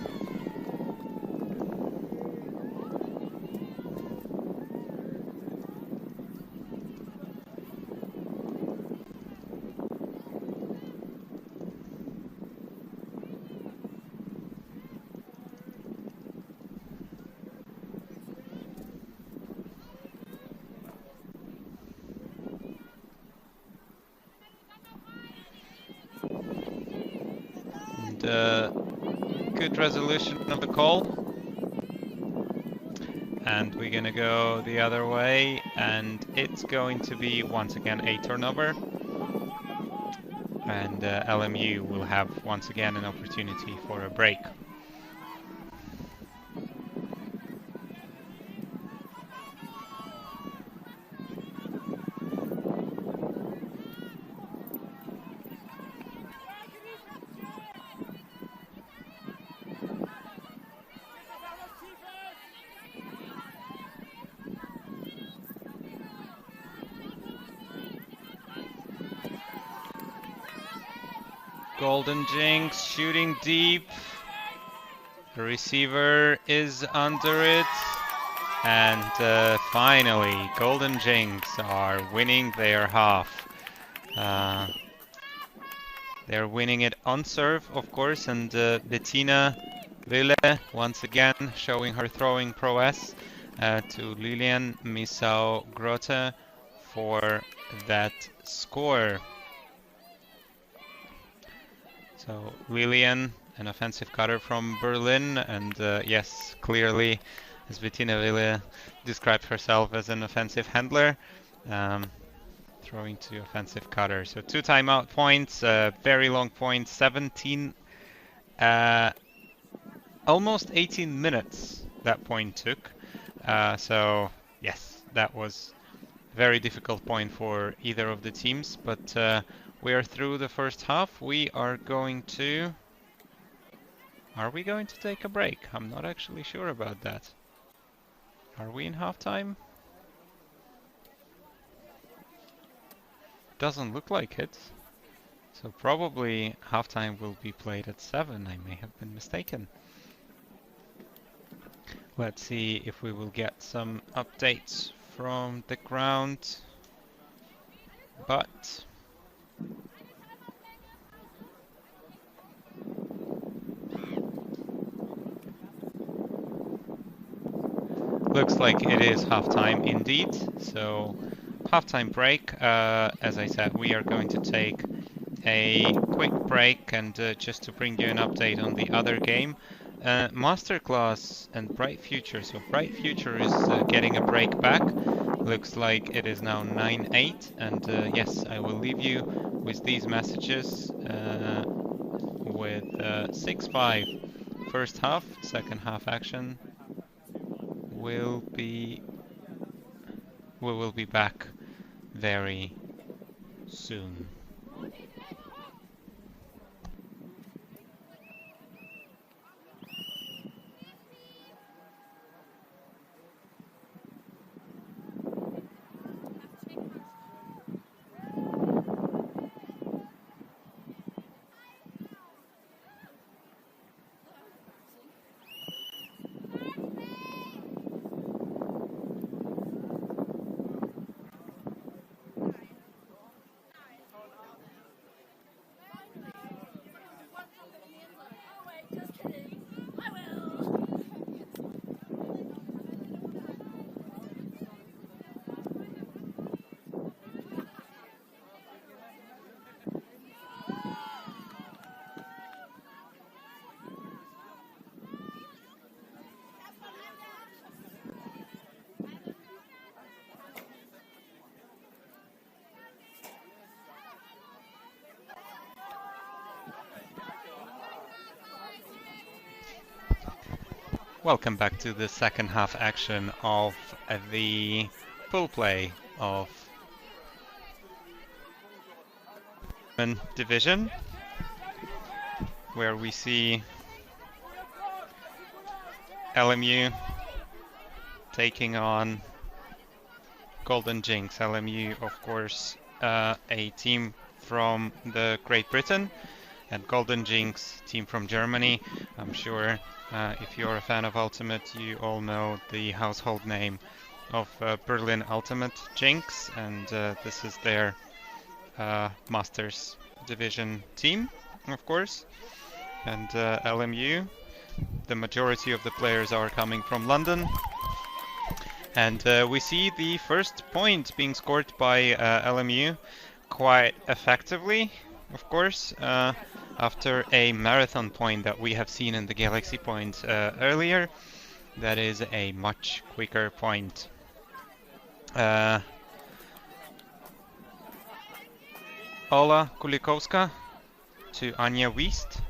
Good resolution of the call. and we're gonna go the other way, and it's going to be once again a turnover, and LMU will have once again an opportunity for a break. gOLDen jinX shooting deep. The receiver is under it. And finally, gOLDen jinX are winning their half. They're winning it on serve, of course, and Bettina Wille once again showing her throwing prowess to Lilian Misau Grote for that score. So Lilian, an offensive cutter from Berlin, and yes, clearly, as Bettina Wille described herself as an offensive handler, throwing to offensive cutter. So 2 timeout points, very long points, 17, almost 18 minutes that point took. So yes, that was a very difficult point for either of the teams, but we are through the first half. We are going to... Are we going to take a break? I'm not actually sure about that. Are we in halftime? Doesn't look like it. So probably halftime will be played at 7. I may have been mistaken. Let's see if we will get some updates from the ground. But looks like it is halftime indeed. So halftime break. As I said, we are going to take a quick break, and just to bring you an update on the other game. Masterclass and Bright Future. So Bright Future is getting a break back. Looks like it is now 9-8, and yes, I will leave you with these messages with 6-5 first half. Second half action we will be back very soon. Welcome back to the second half action of the pool play of division, where we see LMU taking on gOLDen jinX. LMU, of course, a team from the Great Britain, and gOLDen jinX, team from Germany. I'm sure if you're a fan of Ultimate, you all know the household name of Berlin Ultimate jinX, and this is their Masters Division team, of course. And LMU, the majority of the players are coming from London. And we see the first point being scored by LMU quite effectively, of course, after a marathon point that we have seen in the Galaxy point earlier. that is a much quicker point. Ola Kulikowska to Anja Wiest.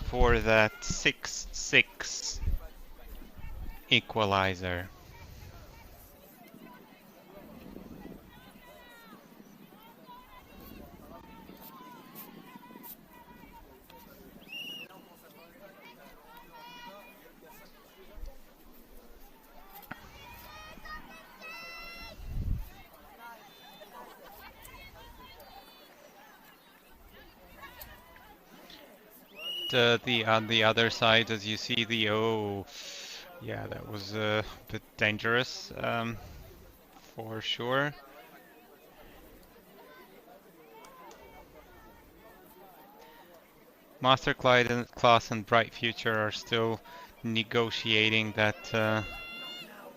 For that 6-6 equalizer. On the other side, as you see the yeah, that was a bit dangerous, for sure. Masterclass and Bright Future are still negotiating that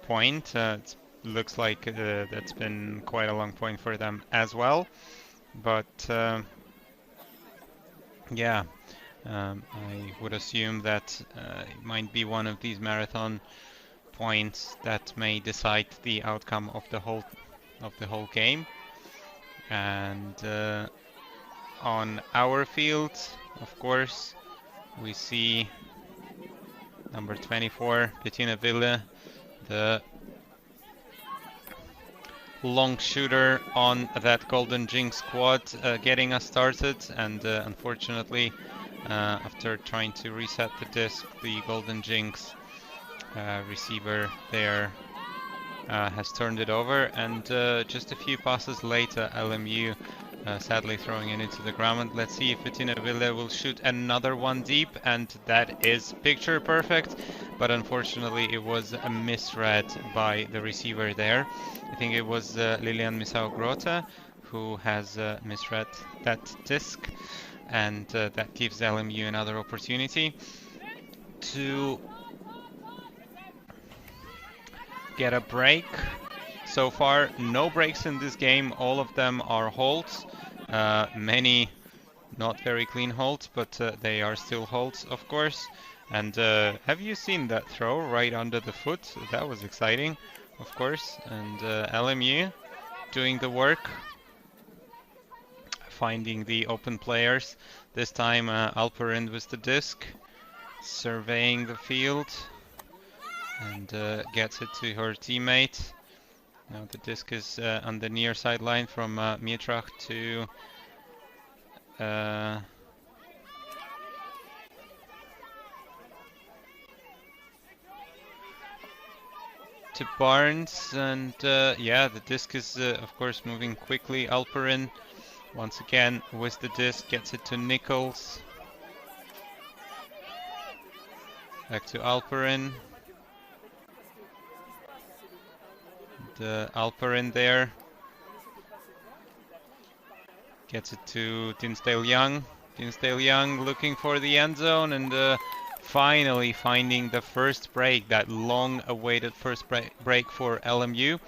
point. It looks like that's been quite a long point for them as well, but yeah. I would assume that it might be one of these marathon points that may decide the outcome of the whole game. And on our field, of course, we see number 24, Bettina Wille, the long shooter on that gOLDen jinX squad, getting us started, and unfortunately, after trying to reset the disc, the gOLDen jinX receiver there has turned it over, and just a few passes later, LMU sadly throwing it into the ground. Let's see if Bettina Wille will shoot another one deep, and that is picture perfect, but unfortunately it was a misread by the receiver there. I think it was Lilian Misau-Grote who has misread that disc, and that gives LMU another opportunity to get a break. So far, no breaks in this game. All of them are holds. Many not very clean holds, but they are still holds, of course. And have you seen that throw right under the foot? That was exciting, of course. And LMU doing the work, finding the open players. This time Alperind with the disc, surveying the field, and gets it to her teammate. Now the disc is on the near sideline from Mietrach to Barnes, and yeah, the disc is of course moving quickly. Alperin once again with the disc gets it to Nichols. Back to Alperin. The Alperin there gets it to Dinsdale Young. Dinsdale Young looking for the end zone, and finally finding the first break, that long-awaited first break for LMU.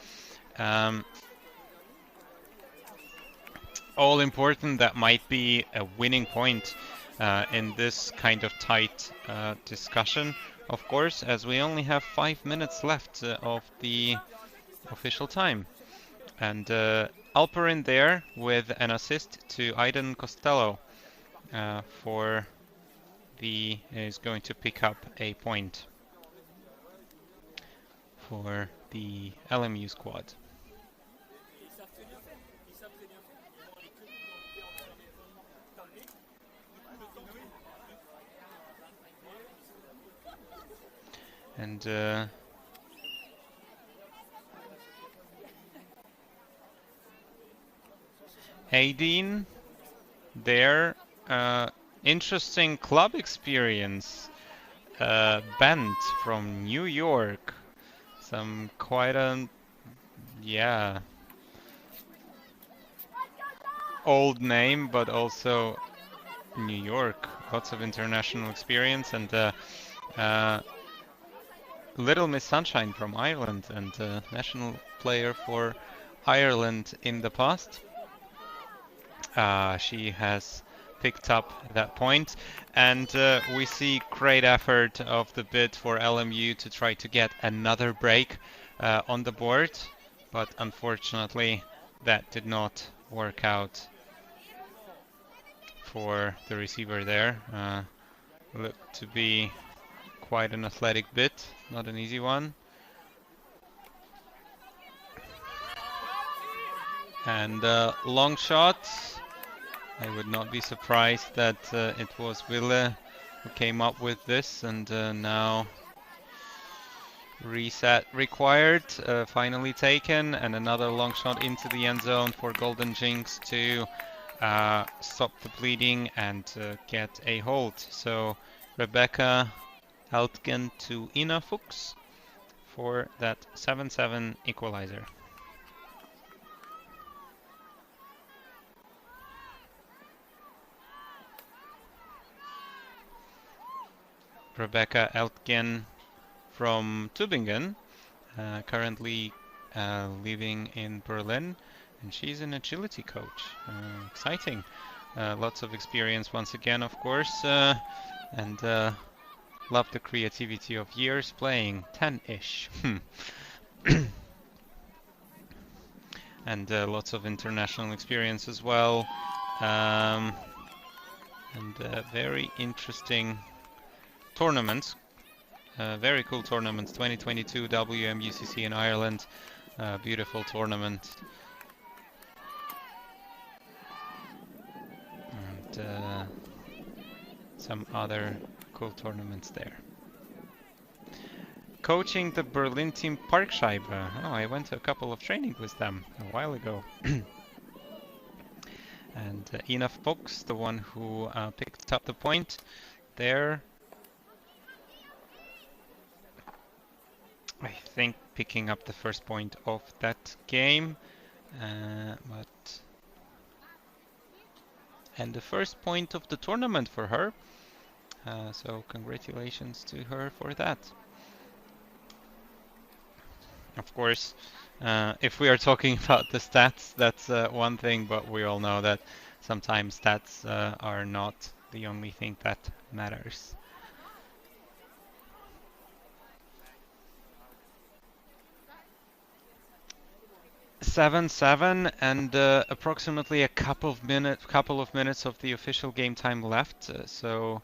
All important, that might be a winning point in this kind of tight discussion, of course, as we only have 5 minutes left of the official time. And Alperin there with an assist to Aiden Costello is going to pick up a point for the LMU squad. And Aideen there, interesting club experience, band from New York, some quite a, yeah, old name, but also New York, lots of international experience, and Little Miss Sunshine from Ireland, and national player for Ireland in the past. She has picked up that point. And we see great effort of the bid for LMU to try to get another break on the board, but unfortunately that did not work out for the receiver there. Looked to be quite an athletic bid, not an easy one. And long shot. I would not be surprised that it was Wille who came up with this, and now reset required, finally taken, and another long shot into the end zone for gOLDen jinX to stop the bleeding and get a hold. So Rebecca Altgen to EMUCC for that 7-7 equalizer. Rebecca Altgen from Tübingen, currently living in Berlin, and she's an agility coach. Exciting. Lots of experience once again, of course, and love the creativity of years playing, 10-ish. And lots of international experience as well. And very interesting tournaments. Very cool tournaments. 2022 WMUCC in Ireland. Beautiful tournament. And some other cool tournaments there. Coaching the Berlin team Parkscheibe. Oh, I went to a couple of trainings with them a while ago. And Ina Fox, the one who picked up the point there. I think picking up the first point of that game. And the first point of the tournament for her. So congratulations to her for that. Of course, if we are talking about the stats, that's one thing, but we all know that sometimes stats are not the only thing that matters. Seven, and approximately a couple of minutes of the official game time left. So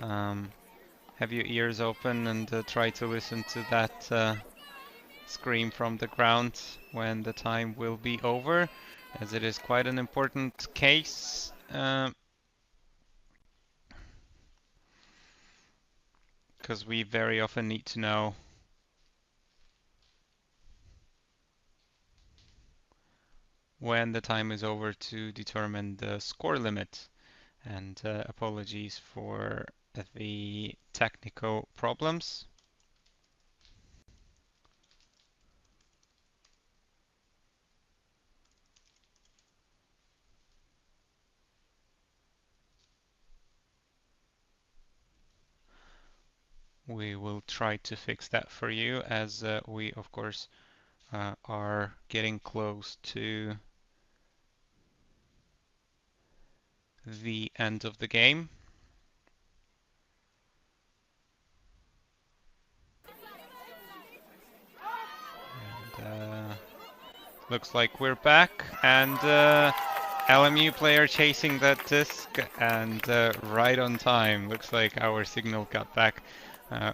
have your ears open and try to listen to that scream from the ground when the time will be over, as it is quite an important case. Because we very often need to know when the time is over to determine the score limit. And apologies for the technical problems. We will try to fix that for you, as we of course are getting close to the end of the game. And looks like we're back, and LMU player chasing that disc, and right on time. Looks like our signal got back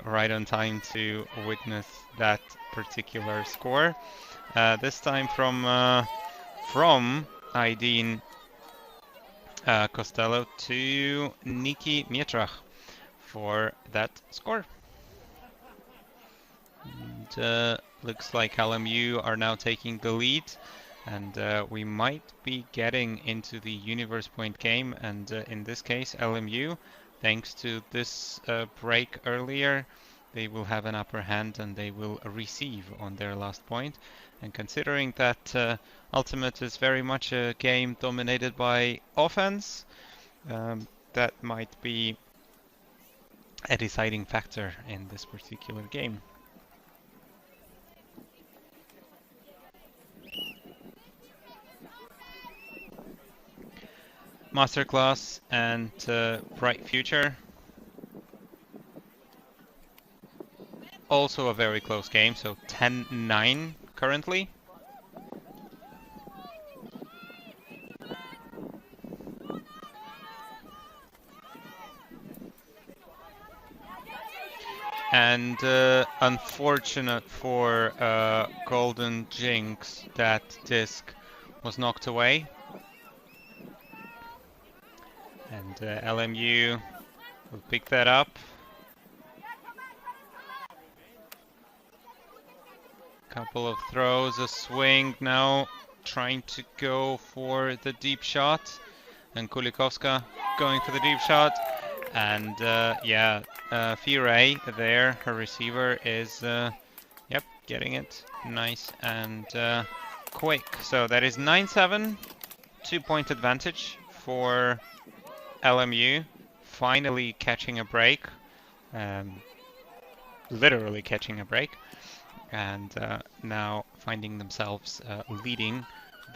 right on time to witness that particular score. This time from Aidin Costello to Niki Mietrach for that score. And looks like LMU are now taking the lead, and we might be getting into the universe point game, and in this case LMU, thanks to this break earlier, they will have an upper hand and they will receive on their last point. And considering that Ultimate is very much a game dominated by offense, that might be a deciding factor in this particular game. Masterclass and Bright Future. Also a very close game, so 10-9 currently. And unfortunate for gOLDen jinX, that disc was knocked away. And LMU will pick that up. Couple of throws, a swing now, trying to go for the deep shot. And Kulikovska going for the deep shot. And yeah, Firay there, her receiver is, yep, getting it nice and quick. So that is 9-7, 2-point advantage for LMU, finally catching a break, literally catching a break, and now finding themselves leading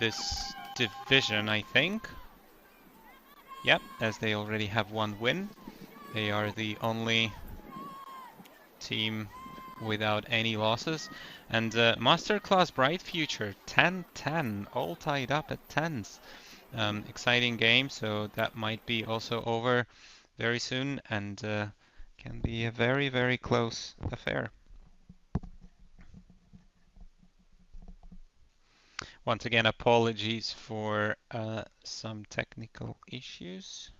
this division, I think. Yep, as they already have one win. They are the only team without any losses. And Masterclass Bright Future, 10-10, all tied up at 10s. Exciting game, so that might be also over very soon and can be a very, very close affair. Once again, apologies for some technical issues.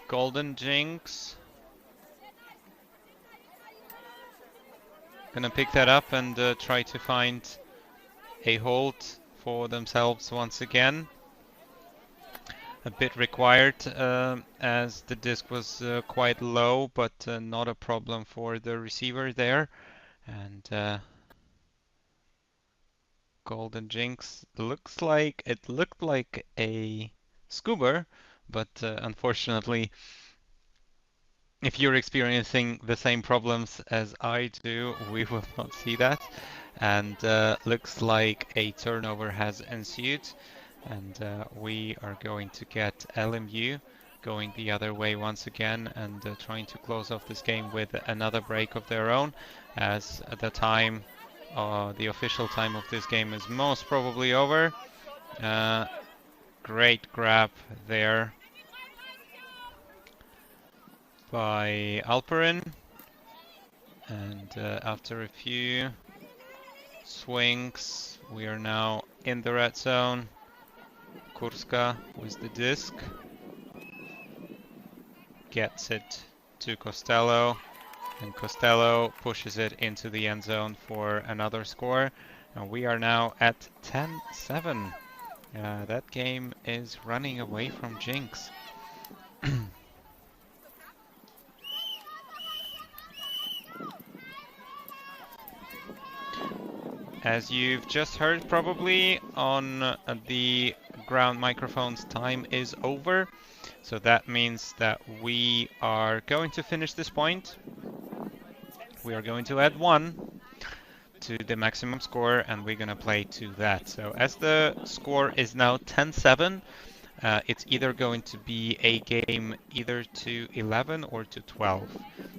gOLDen jinX. Gonna pick that up and try to find a hold for themselves once again. A bit required as the disc was quite low, but not a problem for the receiver there. And gOLDen jinX looks like it looked like a scuba, but unfortunately, if you're experiencing the same problems as I do, we will not see that. And looks like a turnover has ensued, and we are going to get LMU going the other way once again and trying to close off this game with another break of their own, as the time, the official time of this game is most probably over. Great grab there by Alperin, and after a few swings we are now in the red zone. Kurska with the disc gets it to Costello, and Costello pushes it into the end zone for another score, and we are now at 10-7. That game is running away from jinX. As you've just heard probably on the ground microphones, time is over. So that means that we are going to finish this point. We are going to add 1 to the maximum score, and we're going to play to that. So as the score is now 10-7, it's either going to be a game either to 11 or to 12.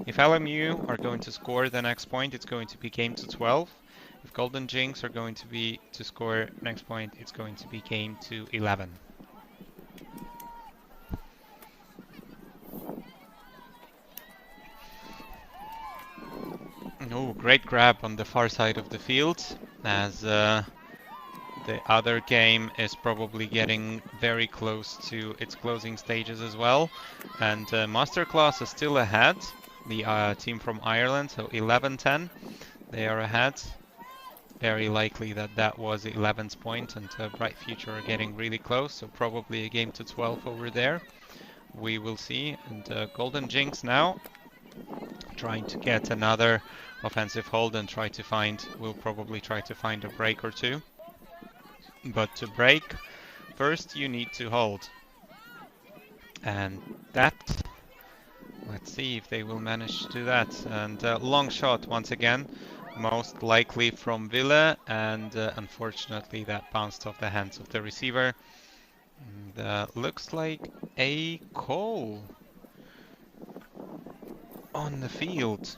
If LMU are going to score the next point, it's going to be game to 12. If gOLDen jinX are going to score next point, it's going to be game to 11. Oh, great grab on the far side of the field, as the other game is probably getting very close to its closing stages as well. And Masterclass is still ahead, the team from Ireland, so 11-10. They are ahead. Very likely that that was 11th point, and Bright Future are getting really close, so probably a game to 12 over there. We will see. And gOLDen jinX now trying to get another offensive hold and will probably try to find a break or two. But to break first you need to hold. And that, let's see if they will manage to do that. And long shot once again, most likely from Ville, and unfortunately that bounced off the hands of the receiver. And, looks like a call on the field.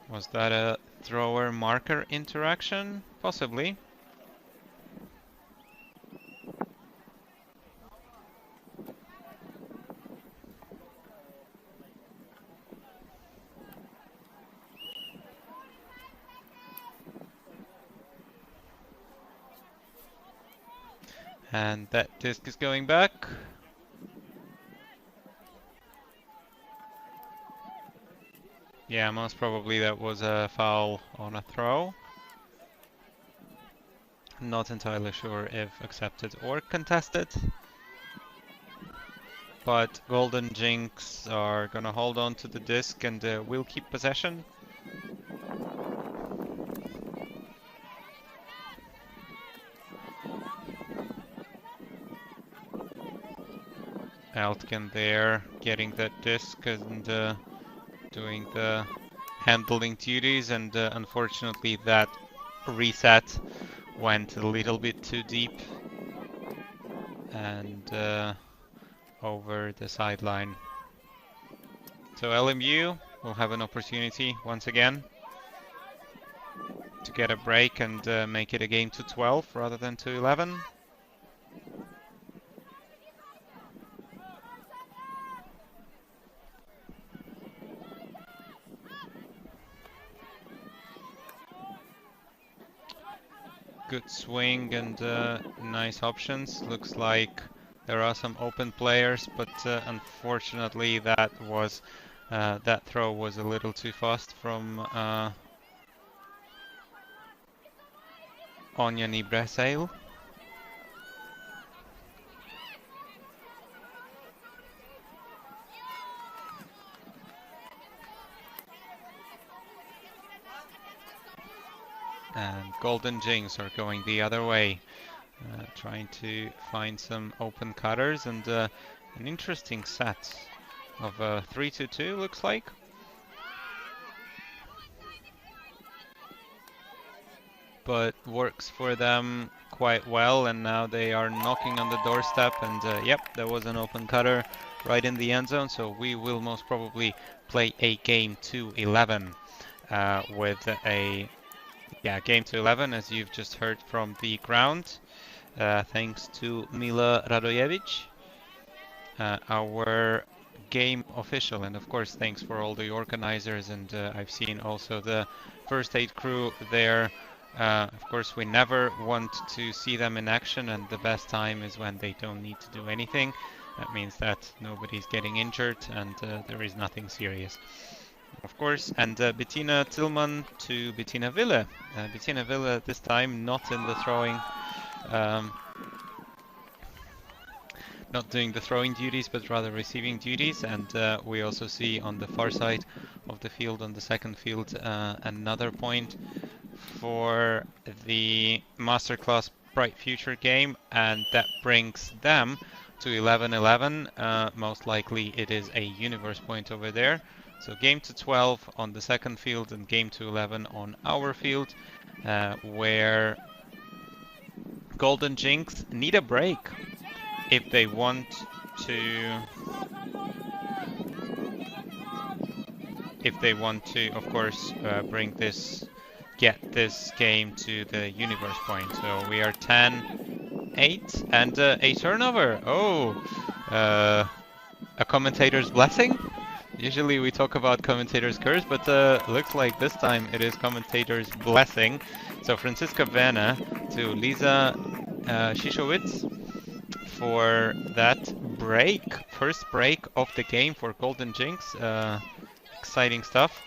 Was that a thrower marker interaction? Possibly. And that disc is going back. Yeah, most probably that was a foul on a throw. Not entirely sure if accepted or contested. But gOLDen jinX are gonna hold on to the disc and will keep possession. Altgen there, getting that disc and doing the handling duties, and unfortunately that reset went a little bit too deep and over the sideline. So LMU will have an opportunity once again to get a break and make it a game to 12 rather than to 11. Good swing and nice options. Looks like there are some open players, but unfortunately that throw was a little too fast from Onyan Ibrasail. And gOLDen jinX are going the other way, trying to find some open cutters, and an interesting set of 3-2 looks like. But works for them quite well, and now they are knocking on the doorstep, and yep, there was an open cutter right in the end zone, so we will most probably play a game to 11 with a game to 11, as you've just heard from the ground, thanks to Mila Radojevic, our game official, and of course thanks for all the organizers, and I've seen also the first aid crew there. Of course we never want to see them in action, and the best time is when they don't need to do anything. That means that nobody's getting injured and there is nothing serious. Of course, and Bettina Tillman to Bettina Ville. Bettina Ville this time not in the throwing, not doing the throwing duties, but rather receiving duties. And we also see on the far side of the field, on the second field, another point for the Masterclass Bright Future game, and that brings them to 11-11. Most likely it is a universe point over there. So game to 12 on the second field and game to 11 on our field, where gOLDen jinX need a break if they want to, of course, get this game to the universe point. So we are 10-8 and a turnover. Oh, a commentator's blessing. Usually we talk about commentator's curse, but looks like this time it is commentator's blessing. So Franziska Vienna to Lisa Shishowitz for that break, first break of the game for gOLDen jinX. Exciting stuff.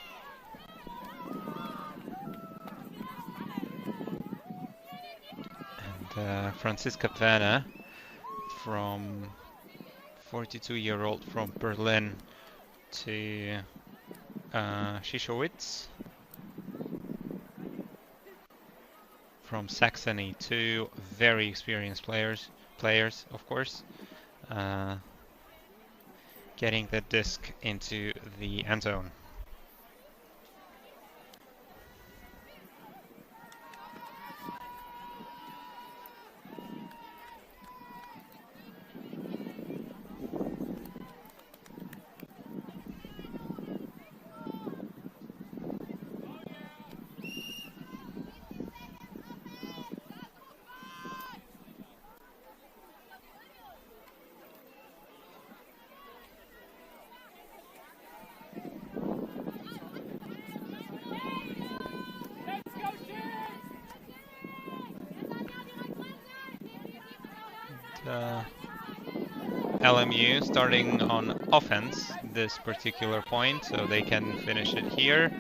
And Franziska Vienna, from 42-year-old from Berlin, to Shishowitz from Saxony. Two very experienced players, of course. Getting the disc into the end zone. LMU starting on offense this particular point, so they can finish it here.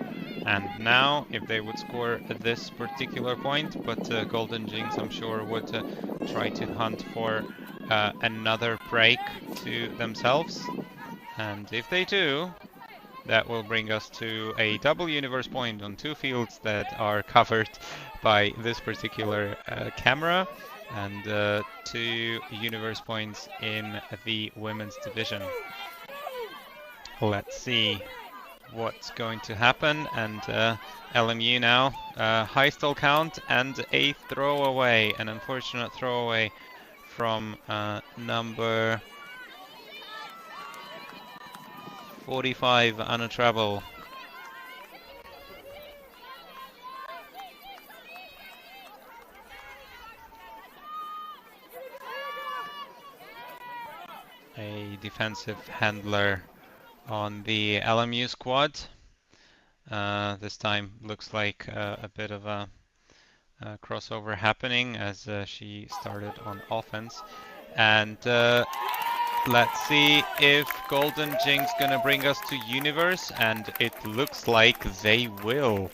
And now, if they would score this particular point, but gOLDen jinX, I'm sure, would try to hunt for another break to themselves. And if they do, that will bring us to a double universe point on two fields that are covered by this particular camera, and two universe points in the women's division. Let's see what's going to happen. And LMU now, high stall count and a throwaway, an unfortunate throwaway from number 45, Anna Travel. A defensive handler on the LMU squad. This time looks like a bit of a crossover happening as she started on offense. And let's see if gOLDen jinX gonna bring us to Universe, and it looks like they will.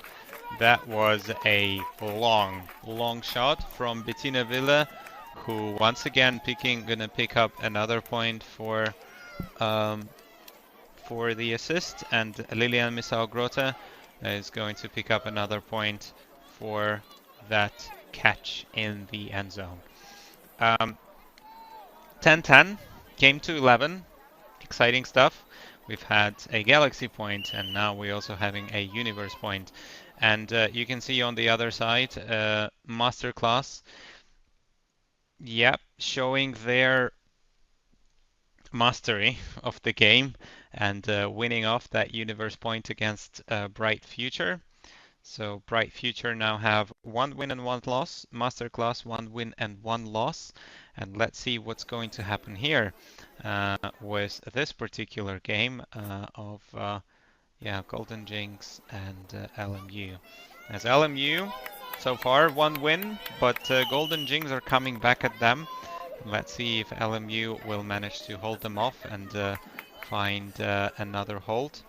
That was a long shot from Bettina Wille, who once again gonna pick up another point for the assist, and Lilian Misau-Grote is going to pick up another point for that catch in the end zone. 10-10, game to 11, exciting stuff. We've had a Galaxy point, and now we're also having a Universe point. And you can see on the other side, Masterclass, yep, showing their mastery of the game and winning off that Universe point against Bright Future. So Bright Future now have 1 win and 1 loss. Masterclass 1 win and 1 loss. And let's see what's going to happen here with this particular game of gOLDen jinX and LMU. As LMU so far 1 win, but gOLDen jinX are coming back at them. Let's see if LMU will manage to hold them off and find another hold.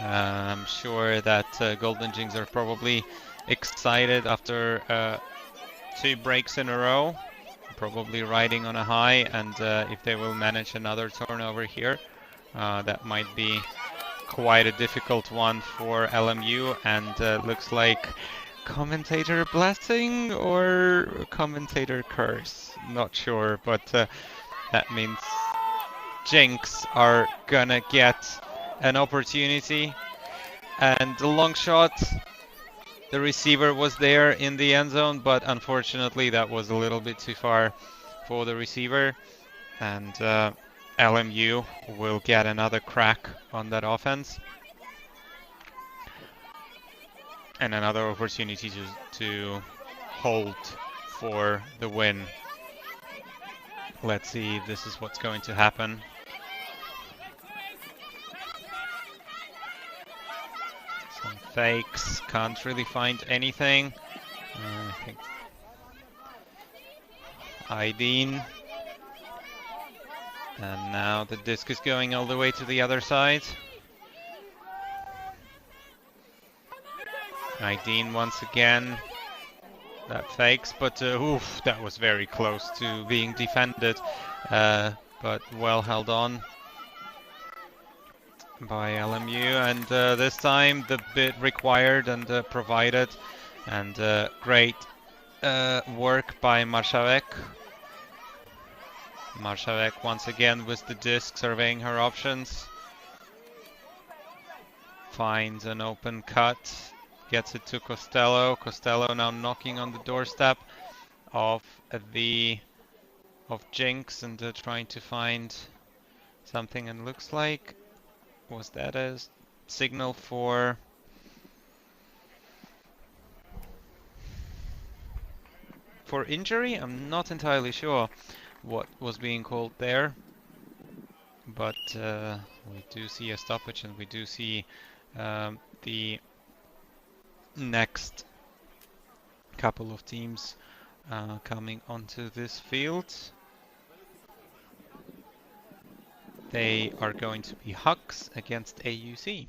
I'm sure that gOLDen jinX are probably excited after 2 breaks in a row, probably riding on a high, and if they will manage another turnover here, that might be quite a difficult one for LMU, and looks like commentator blessing or commentator curse, not sure, but that means jinX are gonna get an opportunity. And the long shot, the receiver was there in the end zone, but unfortunately that was a little bit too far for the receiver, and LMU will get another crack on that offense and another opportunity to hold for the win. Let's see if this is what's going to happen. Some fakes, can't really find anything. I think Aydin. And now the disc is going all the way to the other side. Aydin once again. That fakes, but oof, that was very close to being defended, but well held on. by LMU, and this time the bid required and provided, and great work by Marszałek. Marszałek once again with the disc, surveying her options. Finds an open cut, gets it to Costello. Costello now knocking on the doorstep of jinX and trying to find something, and looks like, was that a signal for injury? I'm not entirely sure what was being called there, but we do see a stoppage, and we do see the next couple of teams coming onto this field. They are going to be EMUCC against EMUCC.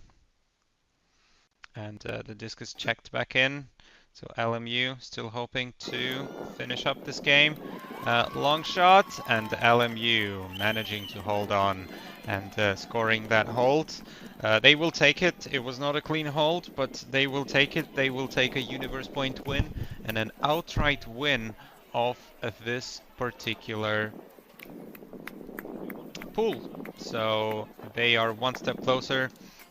And the disc is checked back in. So LMU still hoping to finish up this game. Long shot, and LMU managing to hold on and scoring that hold. They will take it. It was not a clean hold, but they will take it. They will take a universe point win and an outright win of this particular pool. So they are one step closer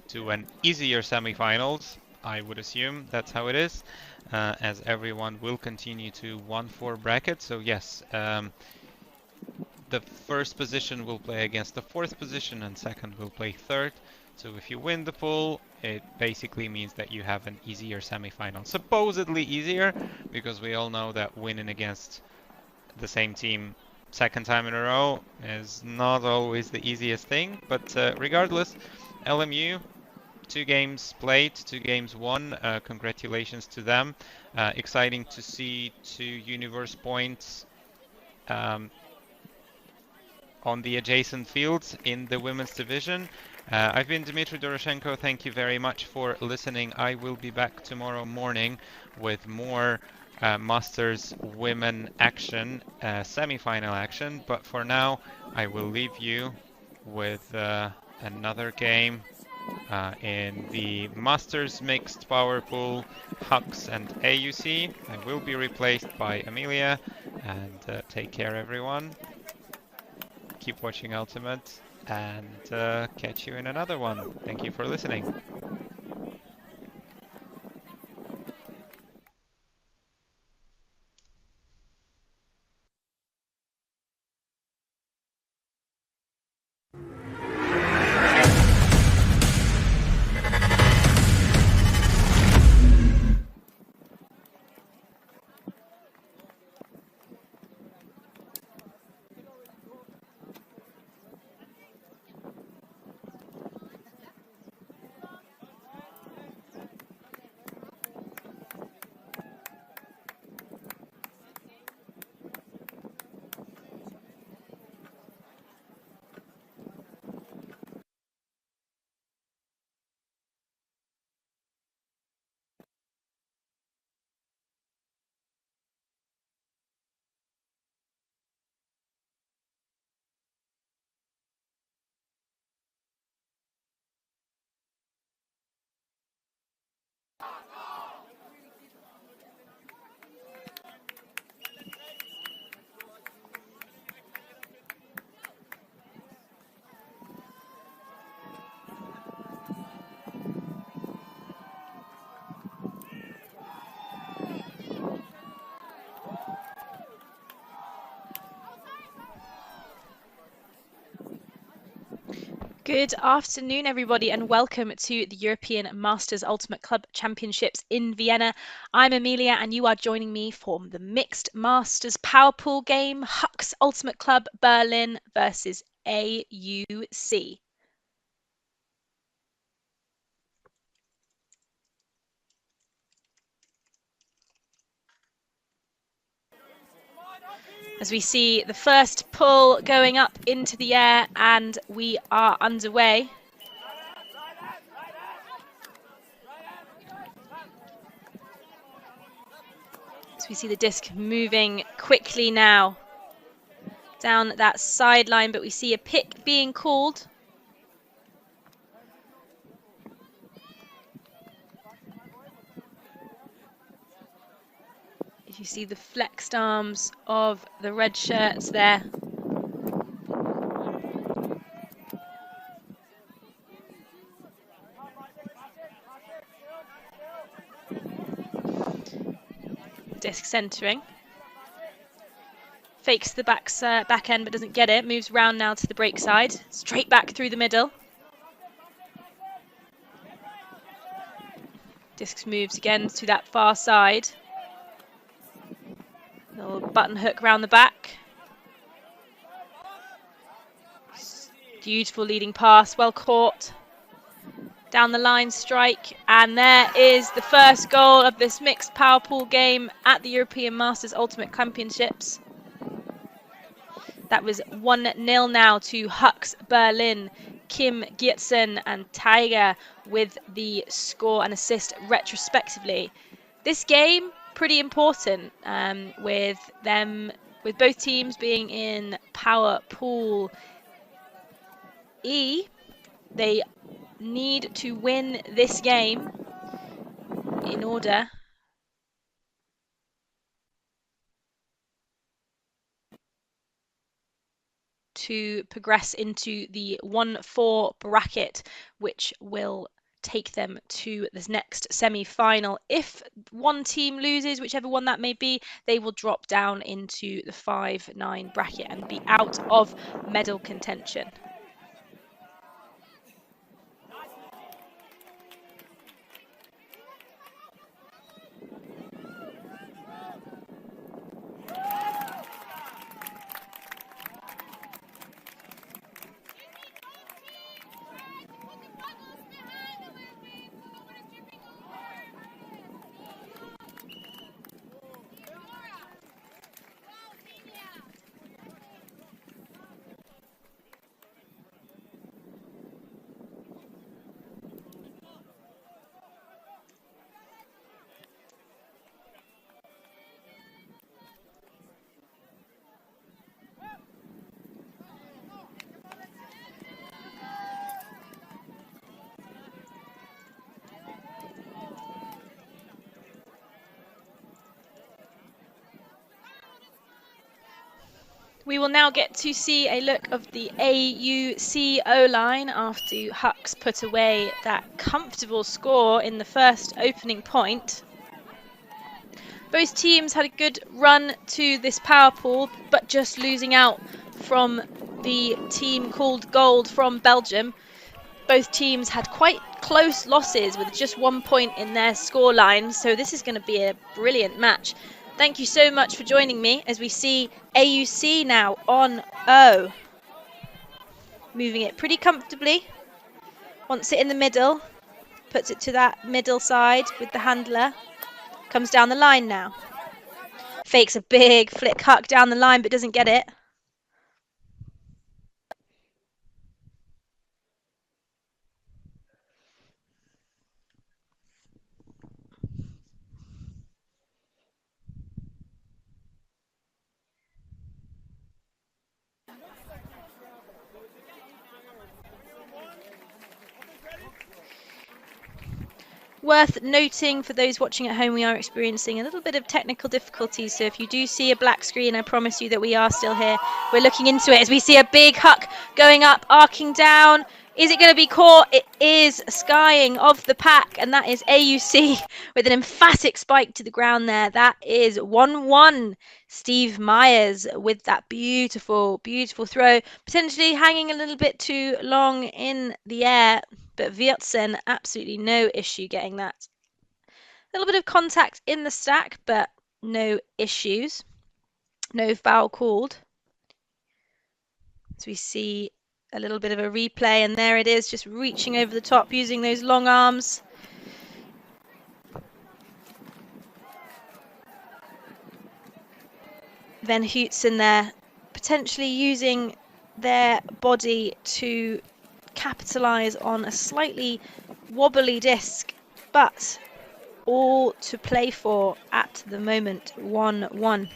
to an easier semifinals. I would assume that's how it is, as everyone will continue to 1-4 bracket. So yes, the first position will play against the fourth position, and second will play third. So if you win the pool, it basically means that you have an easier semifinal. Supposedly easier, because we all know that winning against the same team second time in a row is not always the easiest thing. But regardless, LMU, 2 games played, 2 games won. Congratulations to them. Exciting to see 2 universe points on the adjacent fields in the women's division. I've been Dmitry Doroshenko. Thank you very much for listening. I will be back tomorrow morning with more Masters women action, semi-final action. But for now, I will leave you with another game in the Masters mixed power pool, EMUCC and EMUCC. I will be replaced by Amelia, and take care everyone. Keep watching Ultimate, and catch you in another one. Thank you for listening. Good afternoon, everybody, and welcome to the European Masters Ultimate Club Championships in Vienna. I'm Amelia, and you are joining me for the Mixed Masters Power Pool game, EMUCC Ultimate Club Berlin versus EMUCC. As we see the first pull going up into the air, and we are underway. So we see the disc moving quickly now down that sideline, but we see a pick being called. You see the flexed arms of the red shirts there. Disc centering. Fakes the back end but doesn't get it. Moves round now to the break side. Straight back through the middle. Discs moves again to that far side. Little button hook round the back. Beautiful leading pass, well caught. Down the line strike, and there is the first goal of this mixed power pool game at the European Masters Ultimate Championships. That was 1-0 now to Hux Berlin. Kim Giertzen and Tiger with the score and assist retrospectively. This game pretty important, with both teams being in power pool E. They need to win this game in order to progress into the 1-4 bracket, which will take them to this next semi-final. If one team loses, whichever one that may be, they will drop down into the 5-9 bracket and be out of medal contention. We will now get to see a look of the EMUCC O-line after Hux put away that comfortable score in the first opening point. Both teams had a good run to this power pool, but just losing out from the team called Gold from Belgium. Both teams had quite close losses with just 1 point in their scoreline, so this is going to be a brilliant match. Thank you so much for joining me as we see EMUCC now on O. Moving it pretty comfortably. Wants it in the middle. Puts it to that middle side with the handler. Comes down the line now. Fakes a big flick huck down the line but doesn't get it. Worth noting for those watching at home, we are experiencing a little bit of technical difficulties. So if you do see a black screen, I promise you that we are still here. We're looking into it as we see a big huck going up, arcing down. Is it going to be caught? It is skying of the pack, and that is EMUCC with an emphatic spike to the ground there. That is 1-1. Steve Myers with that beautiful, beautiful throw, potentially hanging a little bit too long in the air. But Wiertzen, absolutely no issue getting that. A little bit of contact in the stack, but no issues. No foul called. So we see a little bit of a replay, and there it is, just reaching over the top, using those long arms. Van Hutsen there, potentially using their body to capitalise on a slightly wobbly disc, but all to play for at the moment. 1-1.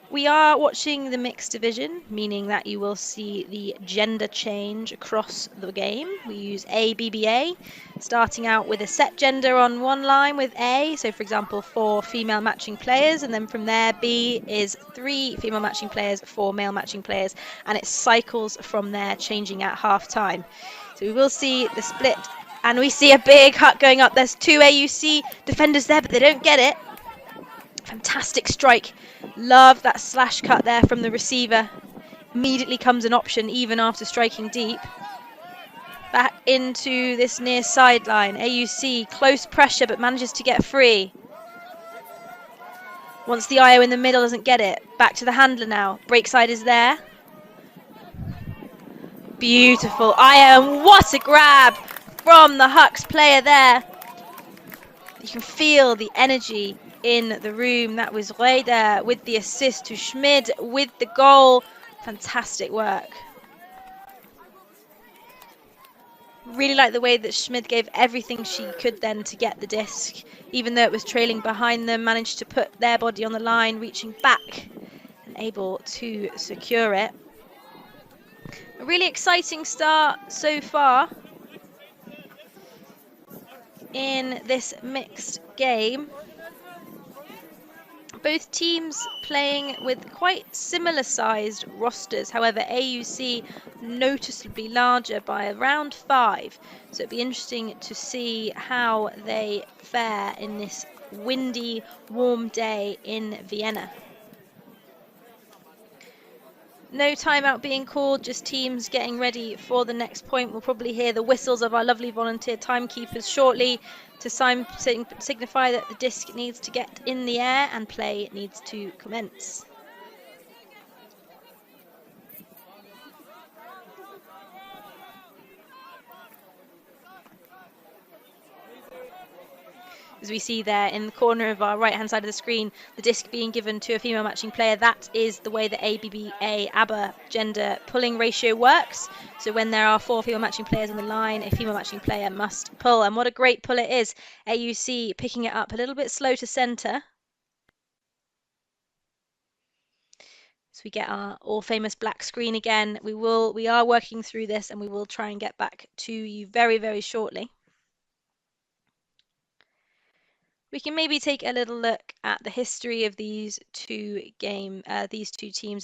We are watching the mixed division, meaning that you will see the gender change across the game. We use ABBA, starting out with a set gender on one line with A, so for example 4 female matching players, and then from there B is 3 female matching players, 4 male matching players, and it cycles from there, changing at half time. So we will see the split, and we see a big hut going up. There's 2 AUC defenders there, but they don't get it. Fantastic strike. Love that slash cut there from the receiver. Immediately comes an option even after striking deep. Back into this near sideline. AUC, close pressure but manages to get free. Once the IO in the middle doesn't get it. Back to the handler now. Break side is there. Beautiful IO, and what a grab from the Hux player there. You can feel the energy in the room. That was Reda with the assist to Schmid with the goal. Fantastic work. Really like the way that Schmid gave everything she could then to get the disc. Even though it was trailing behind them, managed to put their body on the line, reaching back and able to secure it. A really exciting start so far in this mixed game. Both teams playing with quite similar sized rosters. However, AUC noticeably larger by around 5. So it'd be interesting to see how they fare in this windy, warm day in Vienna. No timeout being called, just teams getting ready for the next point. We'll probably hear the whistles of our lovely volunteer timekeepers shortly to signify that the disc needs to get in the air and play needs to commence. As we see there in the corner of our right hand side of the screen, the disc being given to a female matching player. That is the way the ABBA gender pulling ratio works. So when there are 4 female matching players on the line, a female matching player must pull. And what a great pull it is. AUC picking it up a little bit slow to center. So we get our all famous black screen again. We are working through this and we will try and get back to you very, very shortly. We can maybe take a little look at the history of these two teams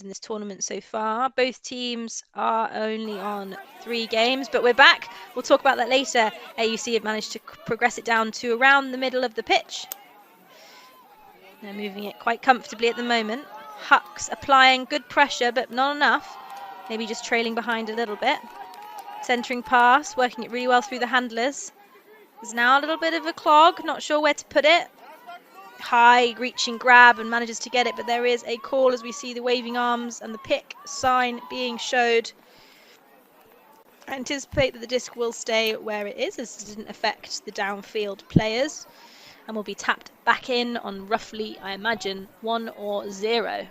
in this tournament so far. Both teams are only on 3 games, but we're back. We'll talk about that later. AUC have managed to progress it down to around the middle of the pitch. They're moving it quite comfortably at the moment. Hux applying good pressure, but not enough. Maybe just trailing behind a little bit. Centering pass, working it really well through the handlers. There's now a little bit of a clog, not sure where to put it. High reaching grab and manages to get it, but there is a call as we see the waving arms and the pick sign being showed. I anticipate that the disc will stay where it is, as it didn't affect the downfield players, and will be tapped back in on roughly, I imagine, 1 or 0.